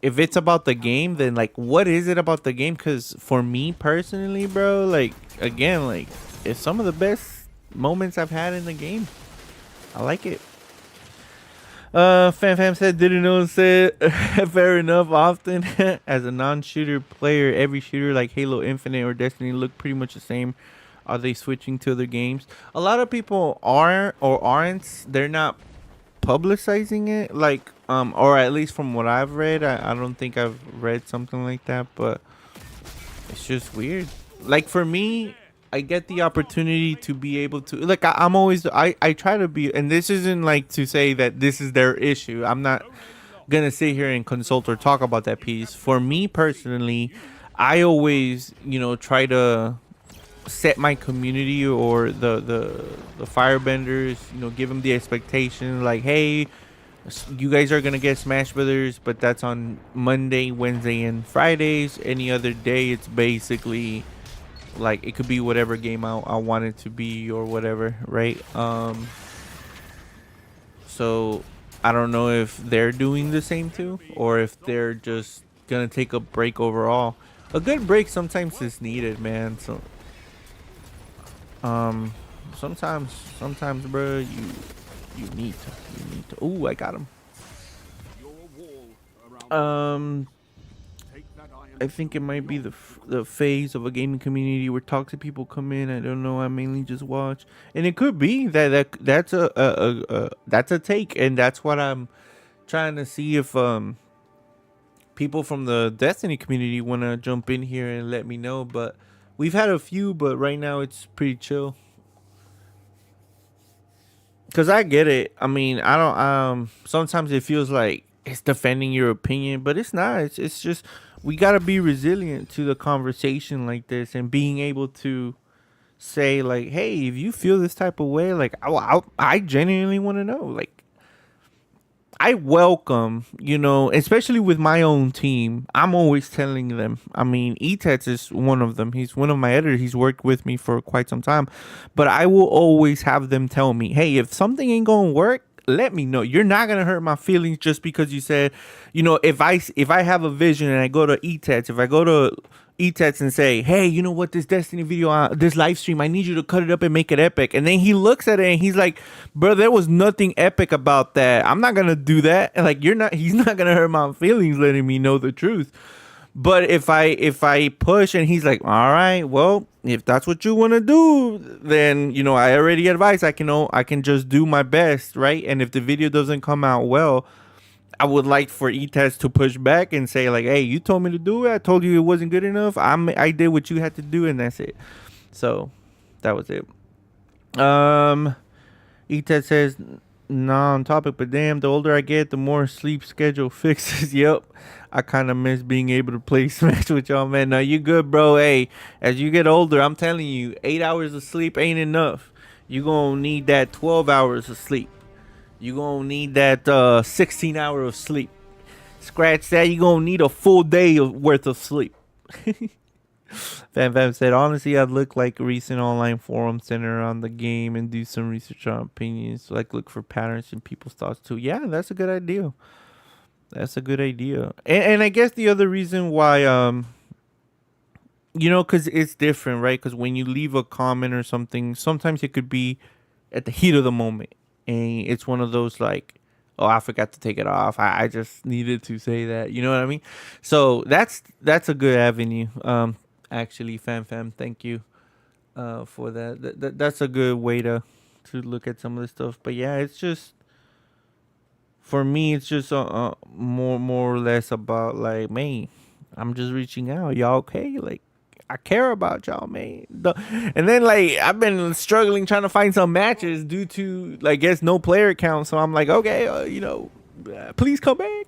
if it's about the game, then like, what is it about the game? Because for me personally, bro, like, again, like, it's some of the best moments I've had in the game. I like it. Fam said, didn't know, said fair enough. Often as a non-shooter player, every shooter like Halo Infinite or Destiny look pretty much the same. Are they switching to other games? A lot of people are or aren't. They're not publicizing it, like or at least from what I've read. I don't think I've read something like that, but it's just weird. Like for me, I get the opportunity to be able to, like, I'm always, I try to be, and this isn't like to say that this is their issue. I'm not gonna sit here and consult or talk about that piece. For me personally, I always try to set my community or the firebenders, give them the expectation, like, hey, you guys are gonna get Smash Brothers, but that's on Monday, Wednesday, and Fridays. Any other day, it's basically like it could be whatever game I want it to be or whatever, right? So I don't know if they're doing the same too, or if they're just gonna take a break overall. A good break sometimes is needed, man. So sometimes, bro, you need to. Ooh, I got him. that I am I think it might be the phase of a gaming community where toxic people come in. I don't know. I mainly just watch, and it could be that's that's a take, and that's what I'm trying to see if people from the Destiny community want to jump in here and let me know. But we've had a few, but right now it's pretty chill. Cause I get it. I mean, I don't. Sometimes it feels like it's defending your opinion, but it's not. It's just we gotta be resilient to the conversation like this and being able to say like, hey, if you feel this type of way, like I genuinely want to know. Like, I welcome, especially with my own team. I'm always telling them. I mean, Etats is one of them. He's one of my editors. He's worked with me for quite some time. But I will always have them tell me, hey, if something ain't going to work, let me know. You're not going to hurt my feelings just because you said, if I have a vision and I go to Etats, if I go to Etats and say, hey, you know what, this Destiny video, this live stream, I need you to cut it up and make it epic. And then he looks at it and he's like, bro, there was nothing epic about that. I'm not going to do that. And like, he's not going to hurt my feelings letting me know the truth. But if I push and he's like, all right, well, if that's what you want to do, then, I already advised I can just do my best. Right. And if the video doesn't come out well, I would like for Etats to push back and say like, hey, you told me to do it. I told you it wasn't good enough. I did what you had to do, and that's it. So that was it. Etats says non topic, but damn, the older I get, the more sleep schedule fixes. Yep. I kind of miss being able to play Smash with y'all, man. No, you good, bro. Hey, as you get older, I'm telling you, 8 hours of sleep ain't enough. You gonna need that 12 hours of sleep. You gonna need that 16 hour of sleep. Scratch that, you gonna need a full day worth of sleep. Fam said, honestly, I'd look like recent online forum center on the game and do some research on opinions. Like look for patterns in people's thoughts too. Yeah, that's a good idea. That's a good idea. And I guess the other reason why, because it's different, right? Because when you leave a comment or something, sometimes it could be at the heat of the moment. And it's one of those like, oh, I forgot to take it off. I just needed to say that. You know what I mean? So that's a good avenue. Actually, fam, thank you for that. That's a good way to look at some of this stuff. But yeah, it's just for me, it's just more or less about like, man, I'm just reaching out. Y'all okay? Like, I care about y'all, man. And then like I've been struggling trying to find some matches due to like guess no player count. So I'm like, okay, please come back.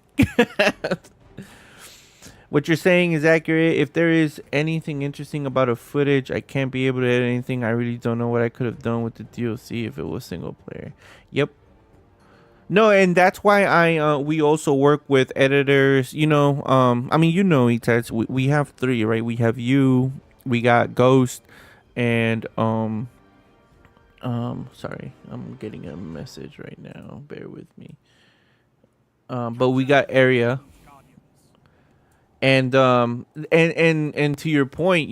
What you're saying is accurate. If there is anything interesting about a footage, I can't be able to edit anything. I really don't know what I could have done with the DLC if it was single player. Yep. No, and that's why we also work with editors, I mean, Etats, we have 3, right? We have you, we got Ghost, and sorry, I'm getting a message right now. Bear with me. But we got Area. And to your point,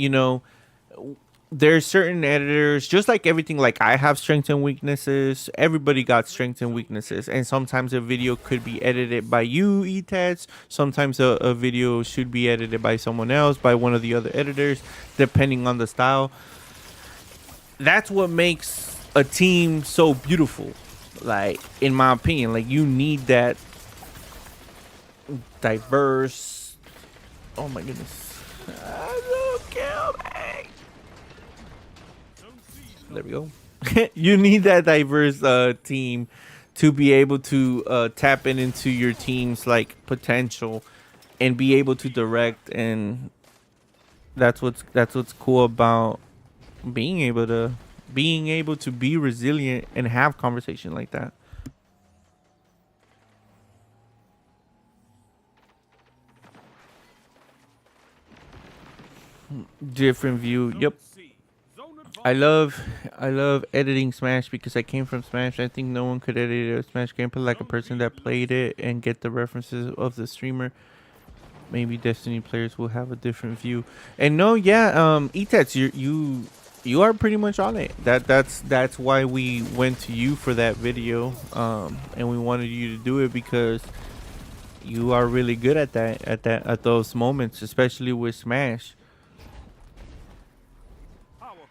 there's certain editors, just like everything, like I have strengths and weaknesses. Everybody got strengths and weaknesses. And sometimes a video could be edited by you, Etats. Sometimes a video should be edited by someone else, by one of the other editors, depending on the style. That's what makes a team so beautiful. Like, in my opinion, like you need that diverse. Oh my goodness. Kill me. There we go. You need that diverse team to be able to tap into your team's like potential and be able to direct, and that's what's cool about being able to be resilient and have conversation like that. Different view. Yep. I love editing Smash because I came from Smash. I think no one could edit a Smash gameplay like a person that played it and get the references of the streamer. Maybe Destiny players will have a different view. And no, yeah, Etats, you are pretty much on it. That's why we went to you for that video, and we wanted you to do it because you are really good at that at those moments, especially with Smash.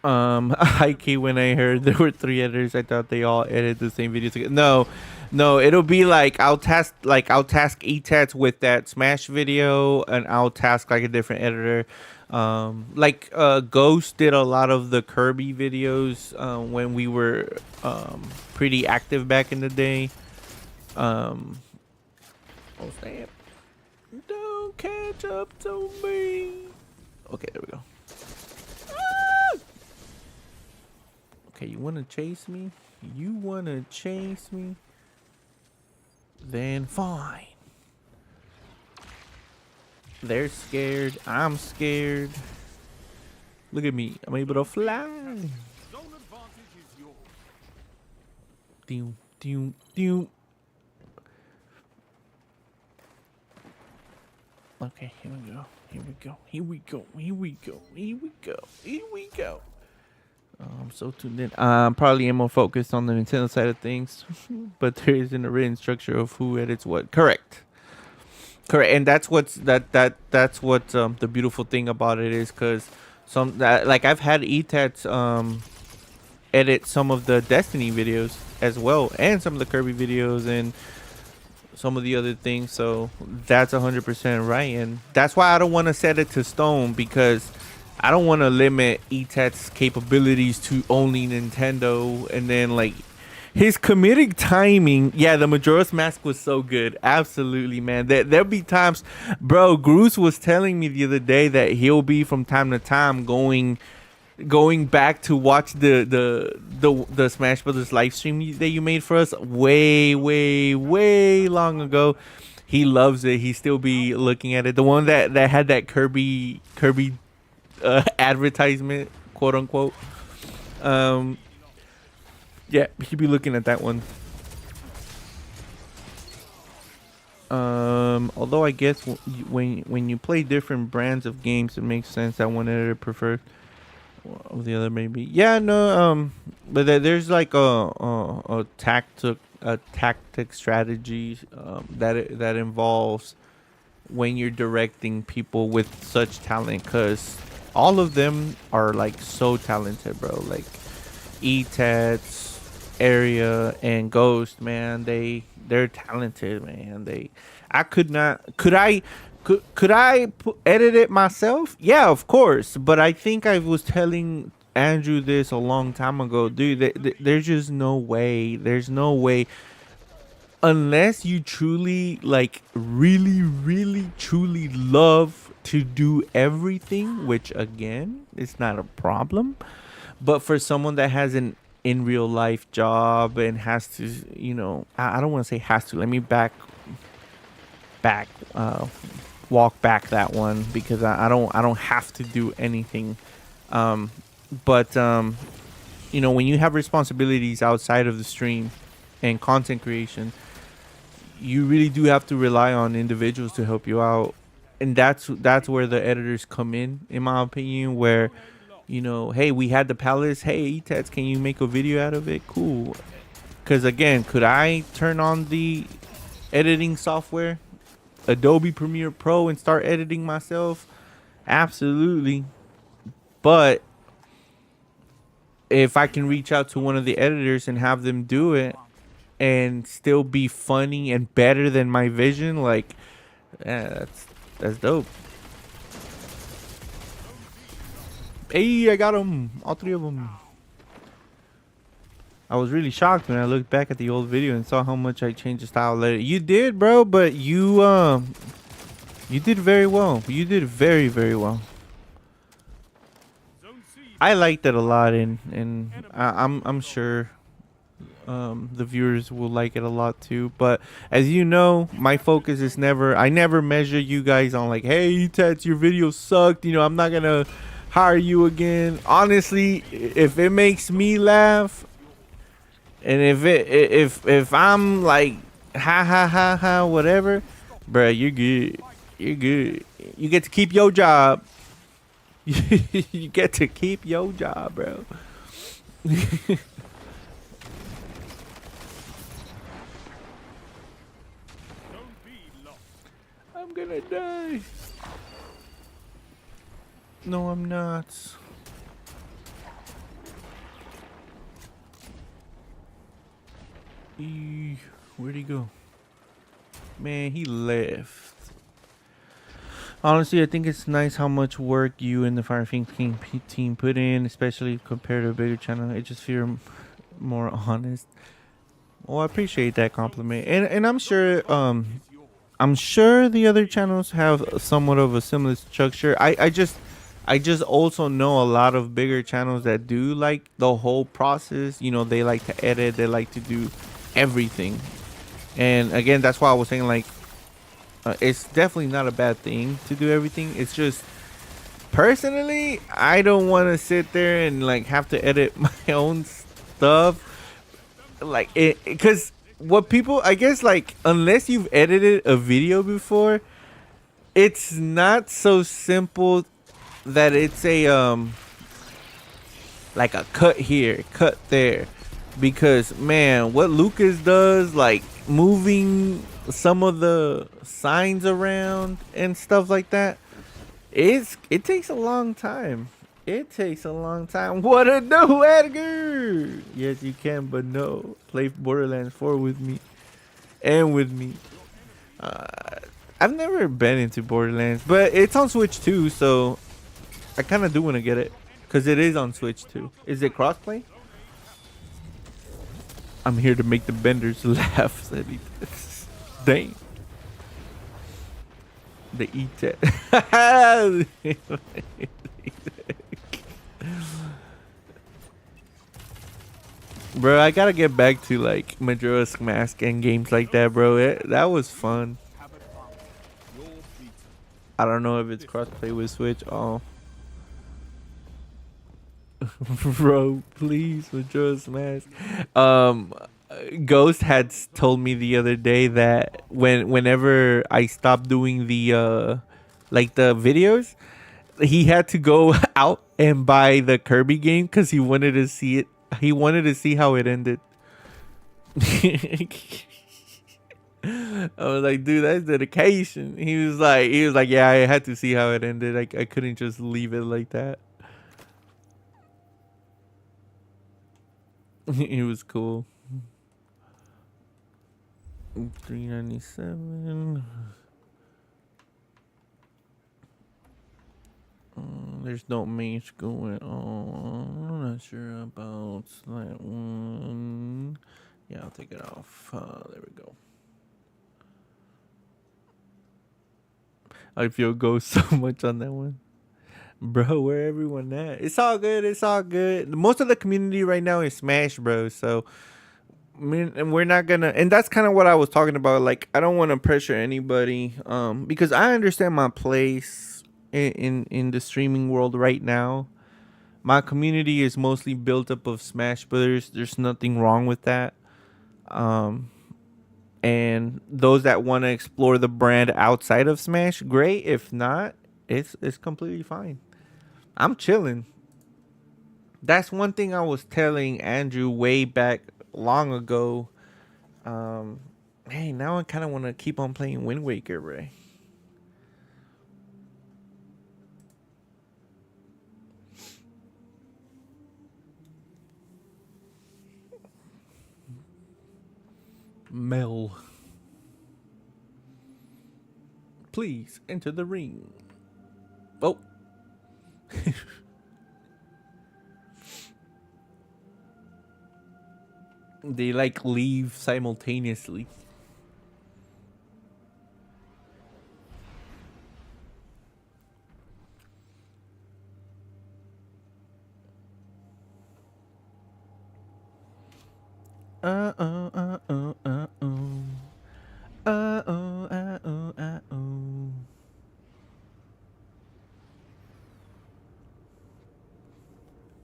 I key when I heard there were 3 editors, I thought they all edited the same video together. No, it'll be like I'll task Etats with that Smash video, and I'll task like a different editor. Ghost did a lot of the Kirby videos when we were pretty active back in the day. Oh snap! Don't catch up to me. Okay, there we go. Okay, you want to chase me? You want to chase me? Then fine. They're scared. I'm scared. Look at me. I'm able to fly. Zone advantage is yours. Doom, doom, doom. Okay, here we go. Here we go. Here we go. Here we go. Here we go. Here we go. I'm so tuned in. Probably am more focused on the Nintendo side of things, but there isn't a written structure of who edits what. Correct. And that's what's that's what the beautiful thing about it is, because like I've had Etats edit some of the Destiny videos as well, and some of the Kirby videos, and some of the other things. So that's 100% right, and that's why I don't want to set it to stone, because I don't want to limit Etat's capabilities to only Nintendo. And then like his comedic timing, yeah, the Majora's Mask was so good. Absolutely, man. There'll be times, bro, Bruce was telling me the other day that he'll be from time to time going back to watch the Smash Brothers live stream that you made for us way long ago. He loves it. He still be looking at it. The one that had that Kirby advertisement, quote unquote. Yeah, he'd be looking at that one. Although I guess when you play different brands of games, it makes sense that one editor preferred of the other, maybe. Yeah, no. But there's like a tactic strategy that involves when you're directing people with such talent, because all of them are like so talented, bro. Like Etats, Area, and Ghost, man, they're talented, man. Could I edit it myself? Yeah, of course. But I think I was telling Andrew this a long time ago, dude. There's just no way. There's no way, unless you truly, like, really truly love to do everything, which again is not a problem. But for someone that has an in real life job and has to, I don't want to say has to. Let me walk back that one, because I don't have to do anything. But when you have responsibilities outside of the stream and content creation, you really do have to rely on individuals to help you out. And that's where the editors come in my opinion, where hey, we had the palace. Hey, Etats, can you make a video out of it? Cool. Because again, could I turn on the editing software, Adobe Premiere Pro, and start editing myself? Absolutely. But if I can reach out to one of the editors and have them do it and still be funny and better than my vision, like, yeah, that's dope. Hey, I got them. All 3 of them. I was really shocked when I looked back at the old video and saw how much I changed the style later. You did, bro, but you did very well. You did very well. I liked it a lot, and I'm sure the viewers will like it a lot too. But as you know, my focus is I never measure you guys on like, hey, Tats, your video sucked. I'm not gonna hire you again. Honestly, if it makes me laugh, and if I'm like ha whatever, bruh, you're good. You're good. You get to keep your job. You get to keep your job, bro. gonna die. No, I'm not. Where'd he go? Man, he left. Honestly, I think it's nice how much work you and the Fire Fiend King team put in, especially compared to a bigger channel. It just feels more honest. Well, I appreciate that compliment, and I'm sure the other channels have somewhat of a similar structure. I just also know a lot of bigger channels that do like the whole process. You know, they like to edit, they like to do everything. And again, that's why I was saying like it's definitely not a bad thing to do everything. It's just personally, I don't want to sit there and like have to edit my own stuff. Like it, because what people, I guess, like unless you've edited a video before, it's not so simple that it's a like a cut here, cut there. Because man, what Lucas does, like moving some of the signs around and stuff like that, it takes a long time. It takes a long time. What a no, Edgar! Yes, you can, but no. Play Borderlands 4 with me. And with me. I've never been into Borderlands, but it's on Switch too, so I kind of do want to get it. Because it is on Switch too. Is it crossplay? I'm here to make the benders laugh, said he. Dang. They eat that. Bro, I gotta get back to like Majora's Mask and games like that, bro. That was fun. I don't know if it's crossplay with Switch. Oh. Bro, please, Majora's Mask. Ghost had told me the other day that whenever I stopped doing the like the videos, he had to go out and buy the Kirby game because he wanted to see it. He wanted to see how it ended. I was like, dude, that's dedication. He was like, yeah, I had to see how it ended. I couldn't just leave it like that. It was cool. 397. There's no match going on. I'm not sure about that one. Yeah, I'll take it off. There we go. I feel go so much on that one. Bro, where everyone at? It's all good. It's all good. Most of the community right now is Smash, bro. So, I mean, and we're not gonna. And that's kind of what I was talking about. Like, I don't want to pressure anybody, because I understand my place in the streaming world right now. My community is mostly built up of Smash Brothers. There's nothing wrong with that. And those that want to explore the brand outside of Smash, great. If not, it's completely fine. I'm chilling. That's one thing I was telling Andrew way back long ago. Hey, now I kind of want to keep on playing Wind Waker, Ray. Mel. Please enter the ring. Oh. They like leave simultaneously.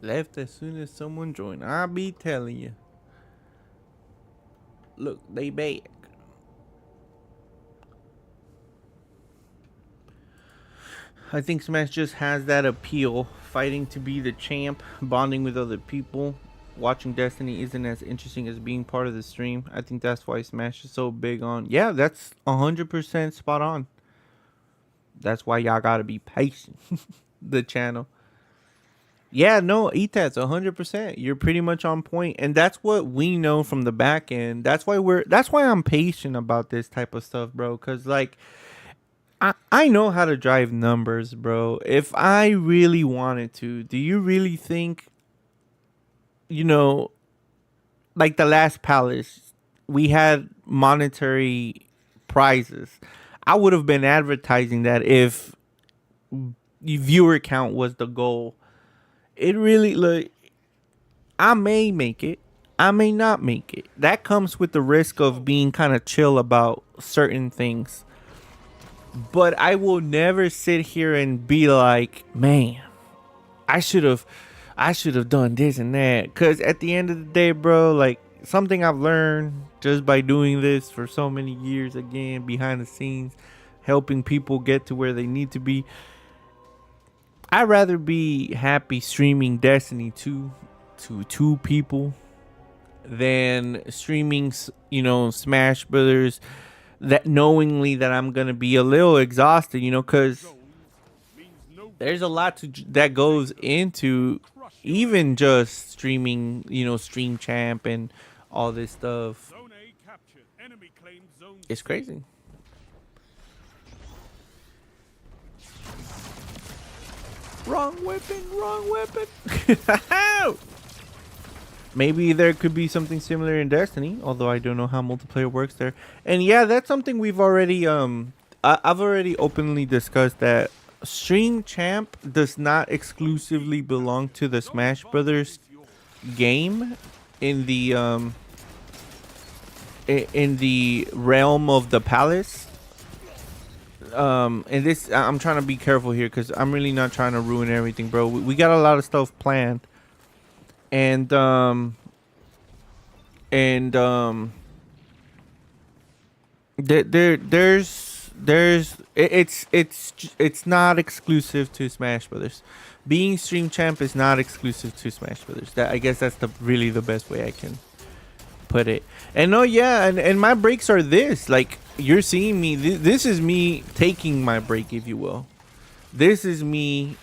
Left as soon as someone joined. I be telling you. Look, they back. I think Smash just has that appeal. Fighting to be the champ, bonding with other people. Watching Destiny isn't as interesting as being part of the stream. I think that's why Smash is so big on. Yeah, that's 100% spot on. That's why y'all gotta be patient. The channel. Yeah, no, ETAT's 100%. You're pretty much on point, and that's what we know from the back end. That's why I'm patient about this type of stuff, bro. Cause like I know how to drive numbers, bro. If I really wanted to, do you really think, you know, like the last palace, we had monetary prizes. I would have been advertising that if viewer count was the goal. It really look. I may make it. I may not make it. That comes with the risk of being kind of chill about certain things. But I will never sit here and be like, man, I should have done this and that. Cause at the end of the day, bro, like something I've learned just by doing this for so many years, again, behind the scenes, helping people get to where they need to be. I'd rather be happy streaming Destiny 2 to two people than streaming, Smash Brothers, that knowingly that I'm gonna be a little exhausted, because Gold means no there's a lot that goes into even just streaming, Stream Champ and all this stuff. Zone A captured. Enemy claimed zone It's crazy. Wrong weapon. Maybe there could be something similar in Destiny, although I don't know how multiplayer works there. And yeah, that's something we've already I've already openly discussed, that Stream Champ does not exclusively belong to the Smash Brothers game in the realm of the palace. And this, I'm trying to be careful here because I'm really not trying to ruin everything, bro. We got a lot of stuff planned, and it's not exclusive to Smash Brothers. Being Stream Champ is not exclusive to Smash Brothers. That, I guess that's really the best way I can put it. And no, yeah, and my breaks are this. Like, you're seeing me. This is me taking my break, if you will. This is me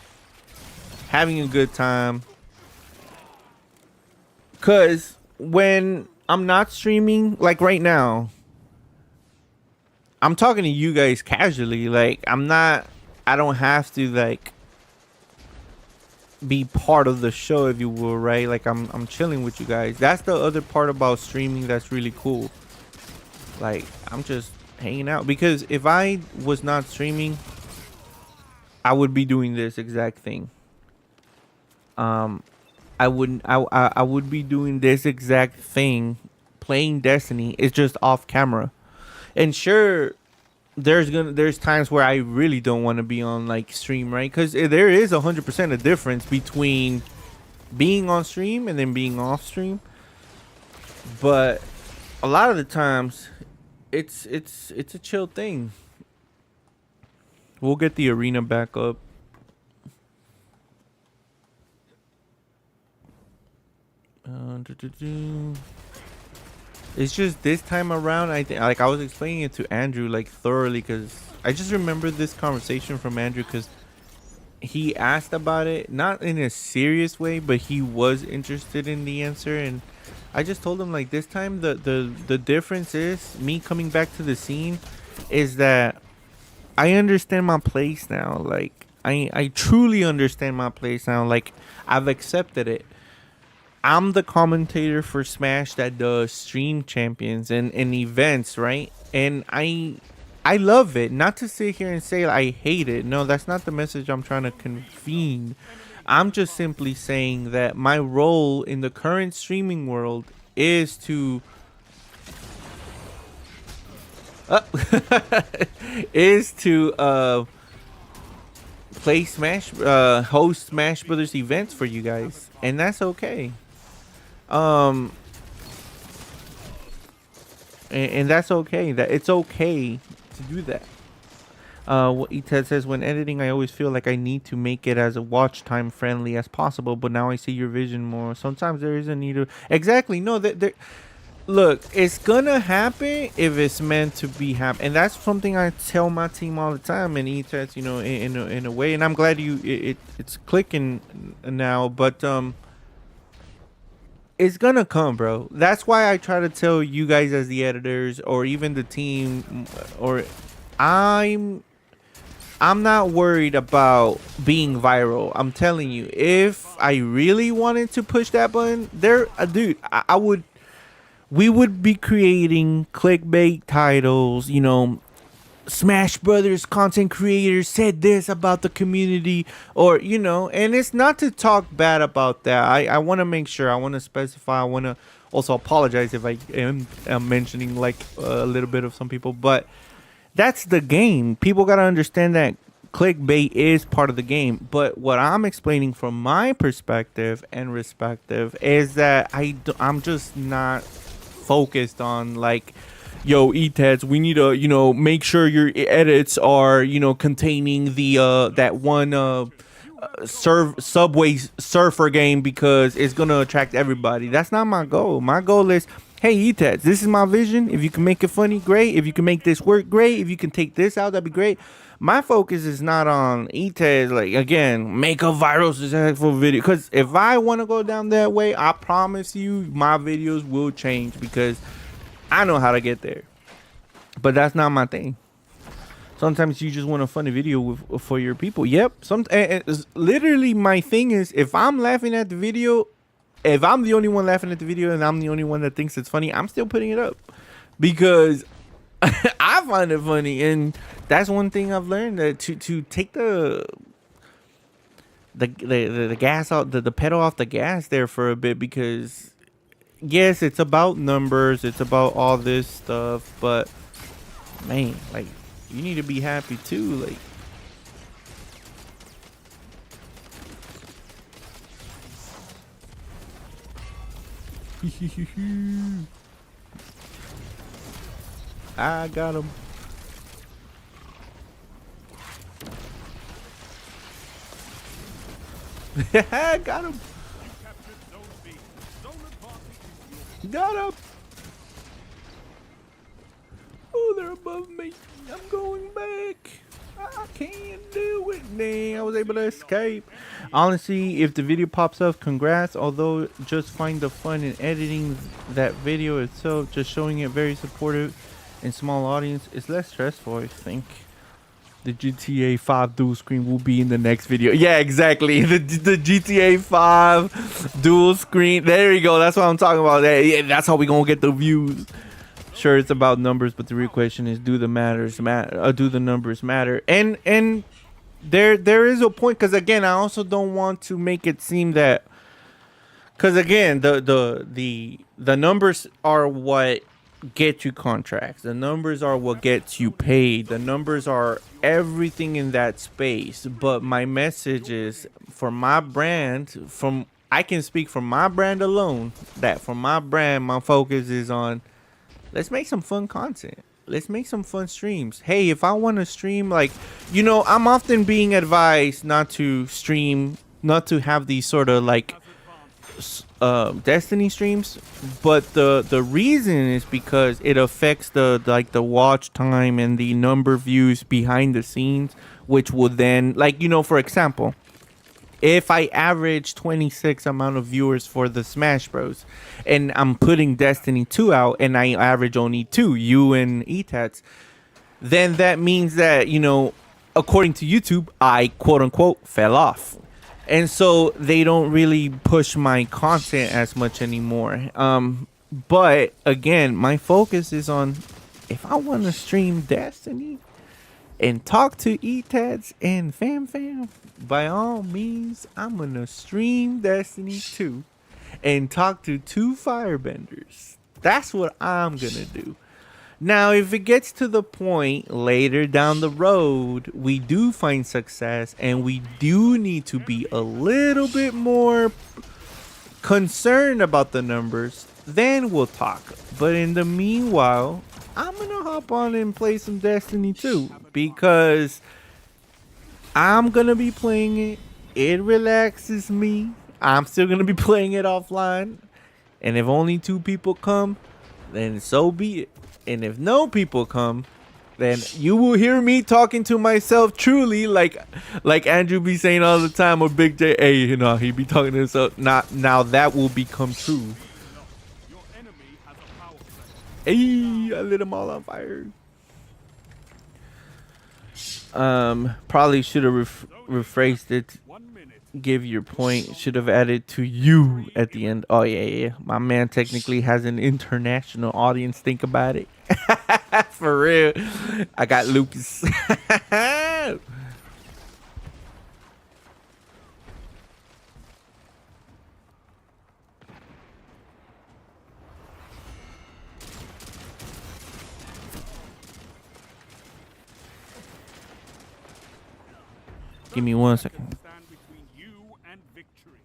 having a good time. Cause when I'm not streaming, like right now, I'm talking to you guys casually. Like, I don't have to like be part of the show, if you will, right? Like I'm chilling with you guys. That's the other part about streaming that's really cool. Like, I'm just hanging out, because if I was not streaming, I would be doing this exact thing. I would be doing this exact thing, playing Destiny. It's just off camera. And sure, there's times where I really don't want to be on like stream, right? Because there is 100% a difference between being on stream and then being off stream. But a lot of the times, it's a chill thing. We'll get the arena back up. It's just this time around, I think, like I was explaining it to Andrew like thoroughly, because I just remember this conversation from Andrew, because he asked about it, not in a serious way, but he was interested in the answer. And I just told him, like, this time the difference is me coming back to the scene is that I understand my place now. Like, I truly understand my place now. Like, I've accepted it. I'm the commentator for Smash that does Stream Champions and events, right? And I love it. Not to sit here and say I hate it. No, that's not the message I'm trying to convene. I'm just simply saying that my role in the current streaming world is to play Smash, host Smash Brothers events for you guys, and that's okay. And that's okay. That it's okay to do that. What Eted says, when editing, I always feel like I need to make it as a watch time friendly as possible, but now I see your vision more. Sometimes there is a need to exactly no that there. look, it's gonna happen if it's meant to be happen, and that's something I tell my team all the time. And E-Test, you know, in a way, and I'm glad it's clicking now. But it's gonna come, bro. That's why I try to tell you guys as the editors, or even the team, or I'm not worried about being viral. I'm telling you, if I really wanted to push that button, dude, I would. We would be creating clickbait titles, you know, Smash Brothers content creators said this about the community, or, you know, and it's not to talk bad about that. I want to make sure, I want to specify, I want to also apologize if I am mentioning like a little bit of some people, but that's the game. People got to understand that clickbait is part of the game. But what I'm explaining from my perspective and respective is that I'm just not focused on like, yo, E-Teds, we need to, you know, make sure your edits are, you know, containing the that one Subway Surfer game because it's gonna attract everybody. That's not my goal. My goal is, hey, E-Teds, this is my vision. If you can make it funny, great. If you can make this work, great. If you can take this out, that'd be great. My focus is not on E-Teds, like, again, make a viral successful video. Because if I want to go down that way, I promise you my videos will change because I know how to get there. But that's not my thing. Sometimes you just want a funny video for your people. Yep. Literally, my thing is, if I'm laughing at the video, if I'm the only one laughing at the video and I'm the only one that thinks it's funny, I'm still putting it up. Because I find it funny, and that's one thing I've learned, that to take the gas out, the pedal off the gas there for a bit, because yes, it's about numbers, it's about all this stuff, but man, like, you need to be happy too, like. I got him. I got him. Got him. Oh, they're above me. I'm going back. I can't do it. Dang, I was able to escape. Honestly, if the video pops up, congrats. Although, just find the fun in editing that video itself. Just showing it very supportive and small audience. It's less stressful, I think. The GTA 5 dual screen will be in the next video. Yeah, exactly. The GTA 5 dual screen. There you go. That's what I'm talking about. Yeah, that's how we gonna get the views. Sure, it's about numbers, but the real question is, do the numbers matter? And there is a point, because again, I also don't want to make it seem that, because again, the numbers are what get you contracts. The numbers are what gets you paid. The numbers are everything in that space. But my message is, for my brand, I can speak from my brand alone, that for my brand, my focus is on, let's make some fun content. Let's make some fun streams. Hey, if I want to stream, like, you know, I'm often being advised not to stream, not to have these sort of like Destiny streams, but the reason is because it affects the watch time and the number of views behind the scenes, which will then, like, you know, for example, if I average 26 amount of viewers for the Smash Bros, and I'm putting Destiny 2 out and I average only 2, you and E-Tats, then that means that, you know, according to YouTube, I quote unquote fell off. And so they don't really push my content as much anymore. But again, my focus is on, if I want to stream Destiny and talk to E-Tats and Fam, by all means, I'm going to stream Destiny 2 and talk to 2 firebenders. That's what I'm going to do. Now, if it gets to the point later down the road, we do find success and we do need to be a little bit more concerned about the numbers, then we'll talk. But in the meanwhile, I'm going to hop on and play some Destiny 2 because I'm going to be playing it. It relaxes me. I'm still going to be playing it offline. And if only 2 people come, then so be it. And if no people come, then you will hear me talking to myself truly, like Andrew be saying all the time, or Big J. Hey, you know, he be talking to himself. Now that will become true. Your enemy has a power play. Hey, I lit them all on fire. Probably should have rephrased it. 1 minute. Give your point. Should have added to you at the end. Oh yeah. My man technically has an international audience. Think about it. For real. I got Lucas. Give me 1 second. Stand between you and victory.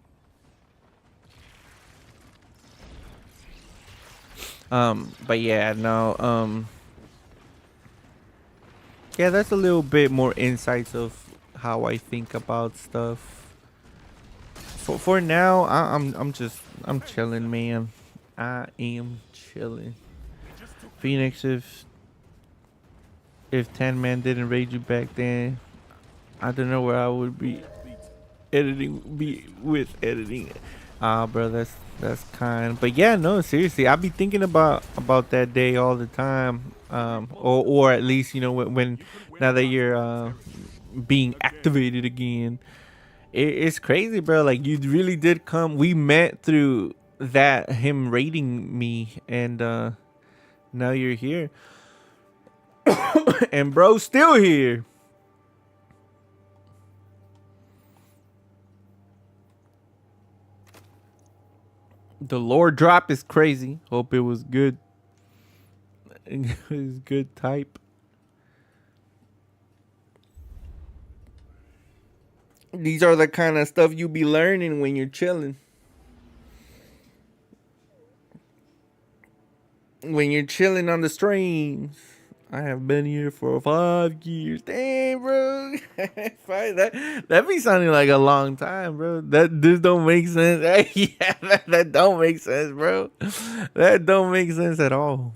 But yeah, no, yeah, that's a little bit more insights of how I think about stuff. For now, I'm chilling, man. I am chilling. Phoenix, if 10 Man didn't raid you back then, I don't know where I would be editing. Bro, that's kind. But yeah, no, seriously, I be thinking about that day all the time. Or at least, you know, when now that you're being activated again, it's crazy, bro. Like, you really did come. We met through that, him raiding me, and now you're here. And bro's still here. The lore drop is crazy. Hope it was good. It was good type. These are the kind of stuff you be learning when you're chilling. When you're chilling on the streams. I have been here for 5 years. Damn, bro. that be sounding like a long time, bro. This don't make sense. Yeah, that don't make sense, bro. That don't make sense at all.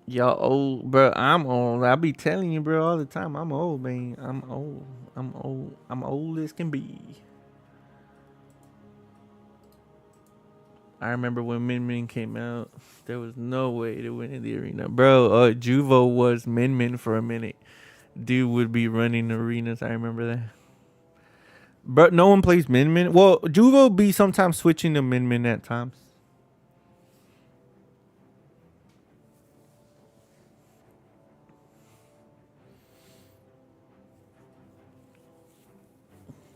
Y'all old, bro. I'm old. I be telling you, bro, all the time. I'm old, man. I'm old. I'm old. I'm old as can be. I remember when Min Min came out, there was no way to win in the arena. Bro, Juvo was Min Min for a minute. Dude would be running arenas. I remember that. But no one plays Min Min. Well, Juvo be sometimes switching to Min Min at times.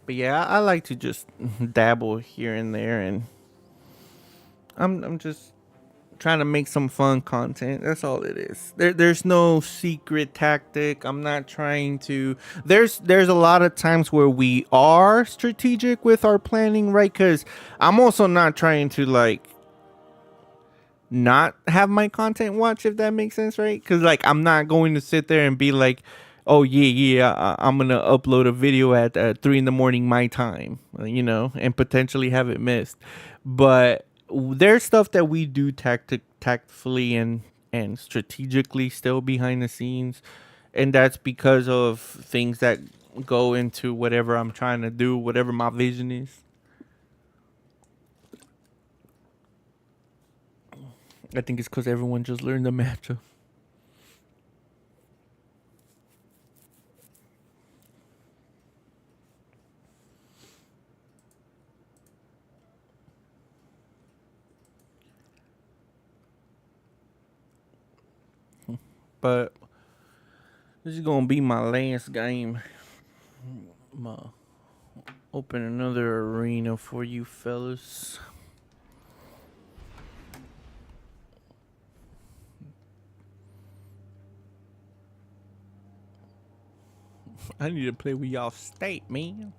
But yeah, I like to just dabble here and there, and I'm just trying to make some fun content. That's all it is. There's no secret tactic. I'm not trying to. There's a lot of times where we are strategic with our planning, right? Because I'm also not trying to like not have my content watch, if that makes sense, right? Because like I'm not going to sit there and be like, oh yeah, I'm gonna upload a video at 3 a.m. my time, you know, and potentially have it missed. But there's stuff that we do tactfully and strategically still behind the scenes, and that's because of things that go into whatever I'm trying to do, whatever my vision is. I think it's because everyone just learned the matchup. But this is gonna be my last game. I'm gonna open another arena for you fellas. I need to play with y'all state, man.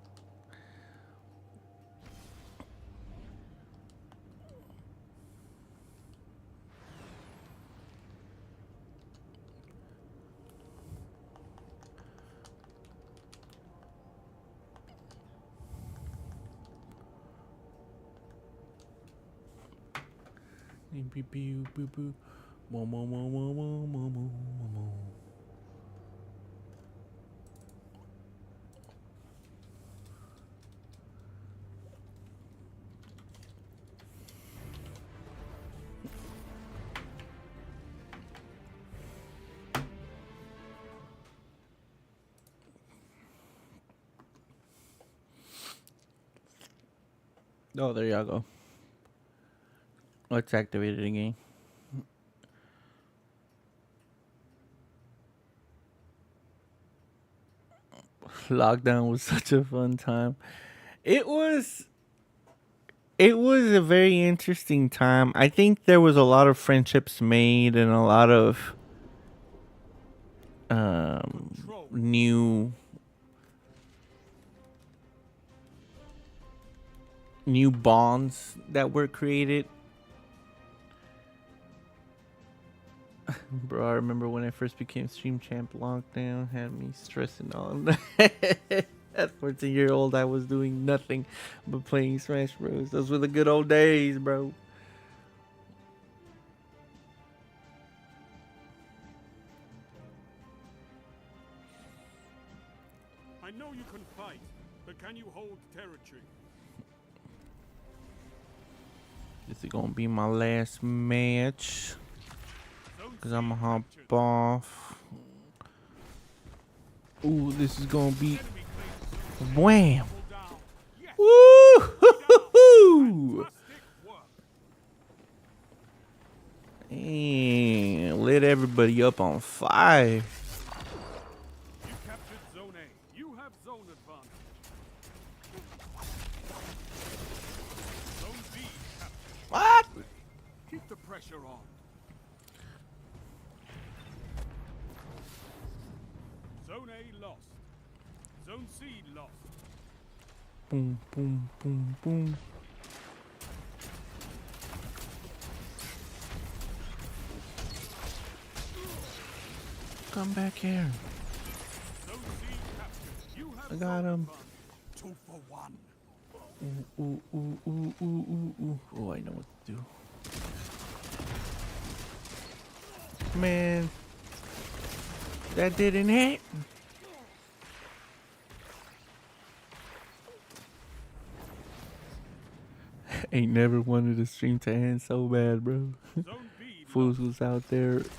Oh, there y'all go. Let's activate it again. Lockdown was such a fun time. It was a very interesting time. I think there was a lot of friendships made and a lot of new bonds that were created. Bro, I remember when I first became Stream Champ, lockdown had me stressing on. At 14-year-old, I was doing nothing but playing Smash Bros. Those were the good old days, bro. I know you can fight, but can you hold territory? This is gonna be my last match. Cause I'm gonna hop off. Ooh, this is gonna be wham! Woo! And lit everybody up on fire. You captured Zone A. You have zone advantage. Zone B captured. What? Keep the pressure on. Zone A lost. Zone C lost. Boom, boom, boom, boom. Come back here. Zone C captured. You have I got him. 2 for 1. Ooh, ooh, ooh, ooh, ooh, ooh. Oh, I know what to do. Man, that didn't hit. Ain't never wanted the stream to end so bad, bro. Zone B Fools was out there. Zone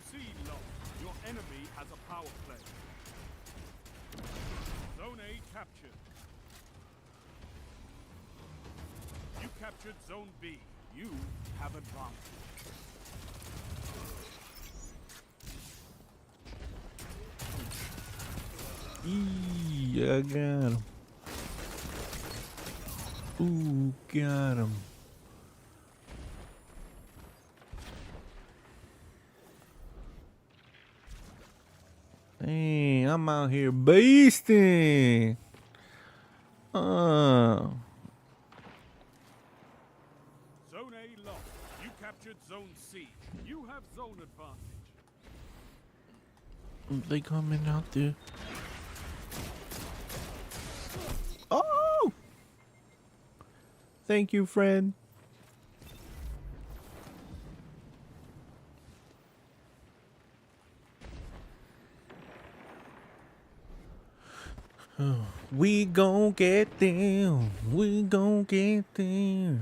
C lost. Your enemy has a power play. Zone A captured. You captured Zone B. You have advantage. Eee, I got him. Ooh, got him. Hey, I'm out here beasting. Zone A lost. You captured Zone C. You have zone advantage. They coming out there. Oh! Thank you, friend. We gon' get them. We gon' get them.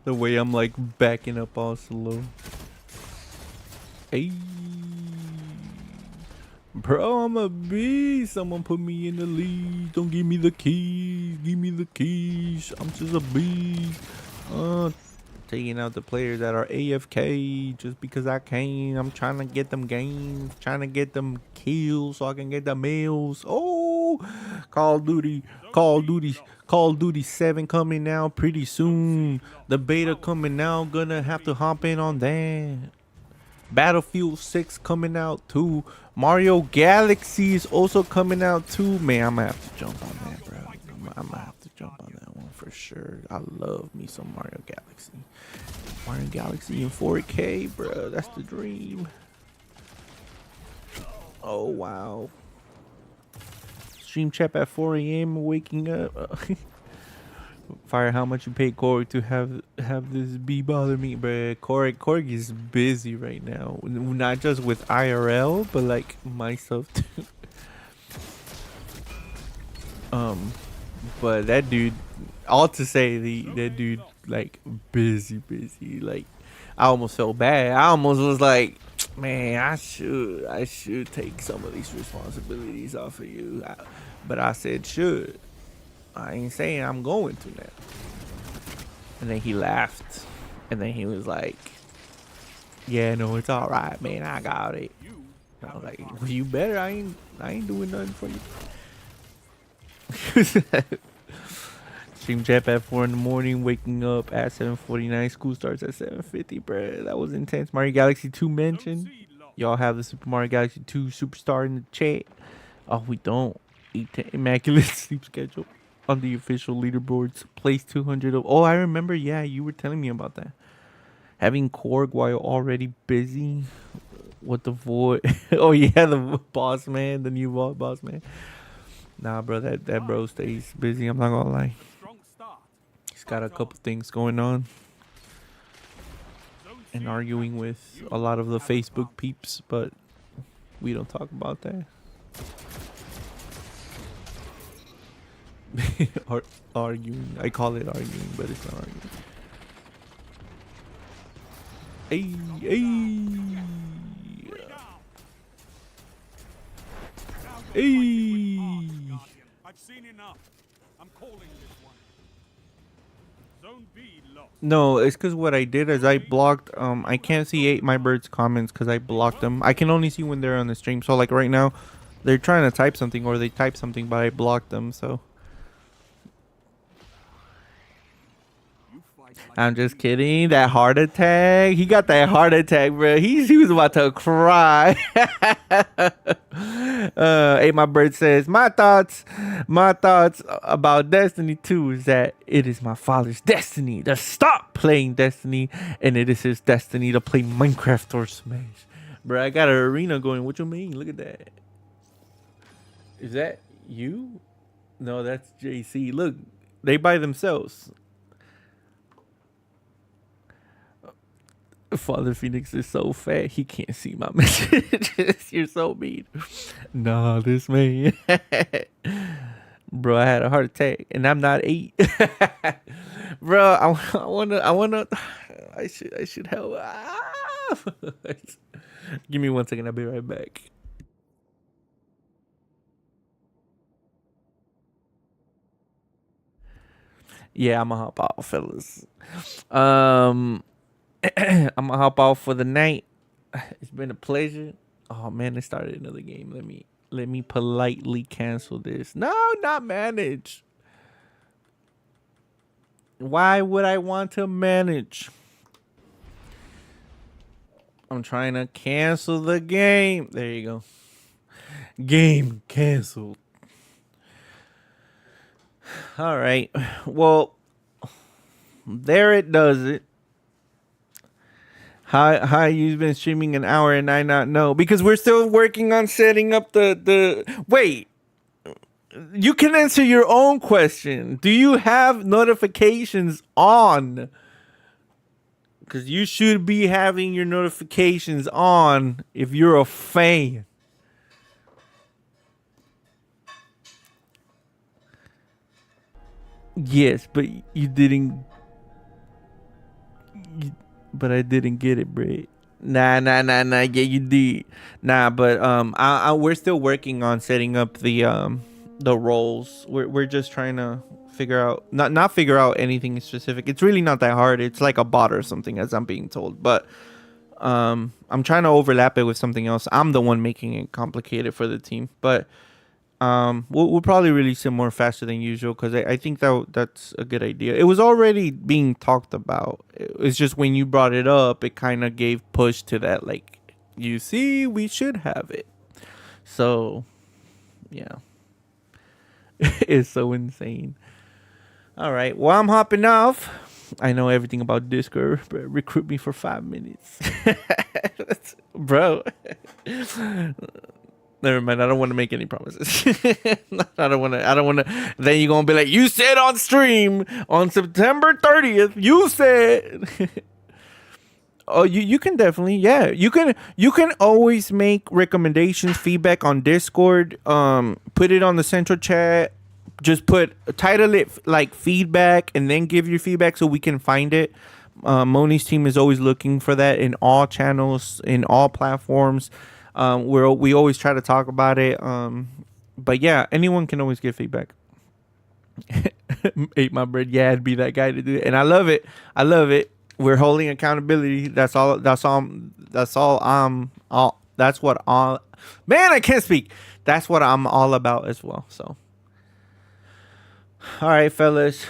The way I'm like backing up all slow. Hey. Bro, I'm a beast. Someone put me in the lead. Don't give me the keys. Give me the keys. I'm just a beast. Taking out the players that are AFK just because I can. I'm trying to get them games. Trying to get them kills so I can get the meals. Oh, Call of Duty 7 coming out pretty soon. The beta coming out. Gonna have to hop in on that. Battlefield 6 coming out too. Mario Galaxy is also coming out too. Man, I'm gonna have to jump on that, bro. I'm gonna have to jump on that one for sure. I love me some Mario Galaxy. Mario Galaxy in 4K, bro. That's the dream. Oh wow. Stream chat at 4 a.m. waking up. Fire, how much you paid Korg to have this be bother me, bruh? Korg is busy right now, not just with IRL, but like myself too. But that dude, all to say, that dude like busy. Like I almost felt bad. I almost was like, man, I should take some of these responsibilities off of you. But I said should. I ain't saying I'm going to now. And then he laughed. And then he was like, yeah, no, it's all right, man. I got it. I was like, well, you better. I ain't doing nothing for you. Stream chat at 4 in the morning, waking up at 7:49. School starts at 7:50, bruh. That was intense. Mario Galaxy 2 mentioned. Y'all have the Super Mario Galaxy 2 superstar in the chat. Oh, we don't. Immaculate sleep schedule on the official leaderboards. Place 200 of. Oh, I remember. Yeah, you were telling me about that. Having Korg while already busy. What the void? Oh yeah, the boss man, the new boss man. Nah, bro, that bro stays busy. I'm not gonna lie. He's got a couple things going on, and arguing with a lot of the Facebook peeps, but we don't talk about that. Arguing. I call it arguing, but it's not arguing. Hey. I've seen enough. I'm calling this one. Zone B locked. No, it's because what I did is I blocked. I can't see Ate My Bird's comments because I blocked them. I can only see when they're on the stream. So like right now, they're trying to type something or they type something, but I blocked them. So. I'm just kidding. That heart attack. He got that heart attack, bro. He was about to cry. Hey, my bird says, my thoughts about Destiny 2 is that it is my father's destiny to stop playing Destiny, and it is his destiny to play Minecraft or Smash. Bro, I got an arena going. What you mean? Look at that. Is that you? No, that's JC. Look, they by themselves. Father Phoenix is so fat he can't see my messages. You're so mean. Nah, this man. Bro, I had a heart attack and I'm not 8. Bro, I should help. Give me 1 second, I'll be right back. Yeah, I'm gonna hop out, fellas. I'm gonna hop off for the night. It's been a pleasure. Oh man, they started another game. Let me politely cancel this. No, not manage. Why would I want to manage? I'm trying to cancel the game. There you go. Game canceled. All right. Well, there it does it. Hi, you've been streaming an hour and I not know because we're still working on setting up the wait. You can answer your own question. Do you have notifications on? Because you should be having your notifications on if you're a fan. Yes, but you didn't. But I didn't get it, Bray. Nah. Yeah, you did. Nah, but we're still working on setting up the roles. We're just trying to figure out not figure out anything specific. It's really not that hard. It's like a bot or something, as I'm being told. But I'm trying to overlap it with something else. I'm the one making it complicated for the team, but we'll probably release it more faster than usual because I think that's a good idea. It was already being talked about. It's just when you brought it up, it kind of gave push to that. Like, you see, we should have it. So, yeah, it's so insane. All right. Well, I'm hopping off. I know everything about Discord, but recruit me for 5 minutes. Bro. Never mind. I don't want to make any promises. I don't want to. Then you're going to be like, you said on stream on September 30th, you said. Oh, you can definitely, yeah. You can always make recommendations, feedback on Discord. Put it on the central chat. Just title it like feedback, and then give your feedback so we can find it. Moni's team is always looking for that in all channels, in all platforms. We always try to talk about it. But yeah, anyone can always give feedback. Ate my bread. Yeah, I'd be that guy to do it, and I love it. I love it. We're holding accountability. That's all. That's all. That's all. That's what all. Man, I can't speak. That's what I'm all about as well. So, all right, fellas.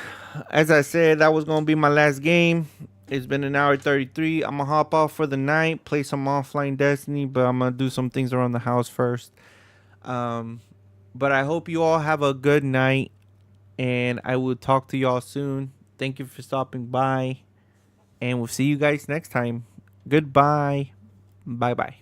As I said, that was gonna be my last game. It's been an hour 33. I'm gonna hop off for the night, play some offline Destiny, but I'm gonna do some things around the house first. But I hope you all have a good night, and I will talk to y'all soon. Thank you for stopping by. And we'll see you guys next time. Goodbye. Bye-bye.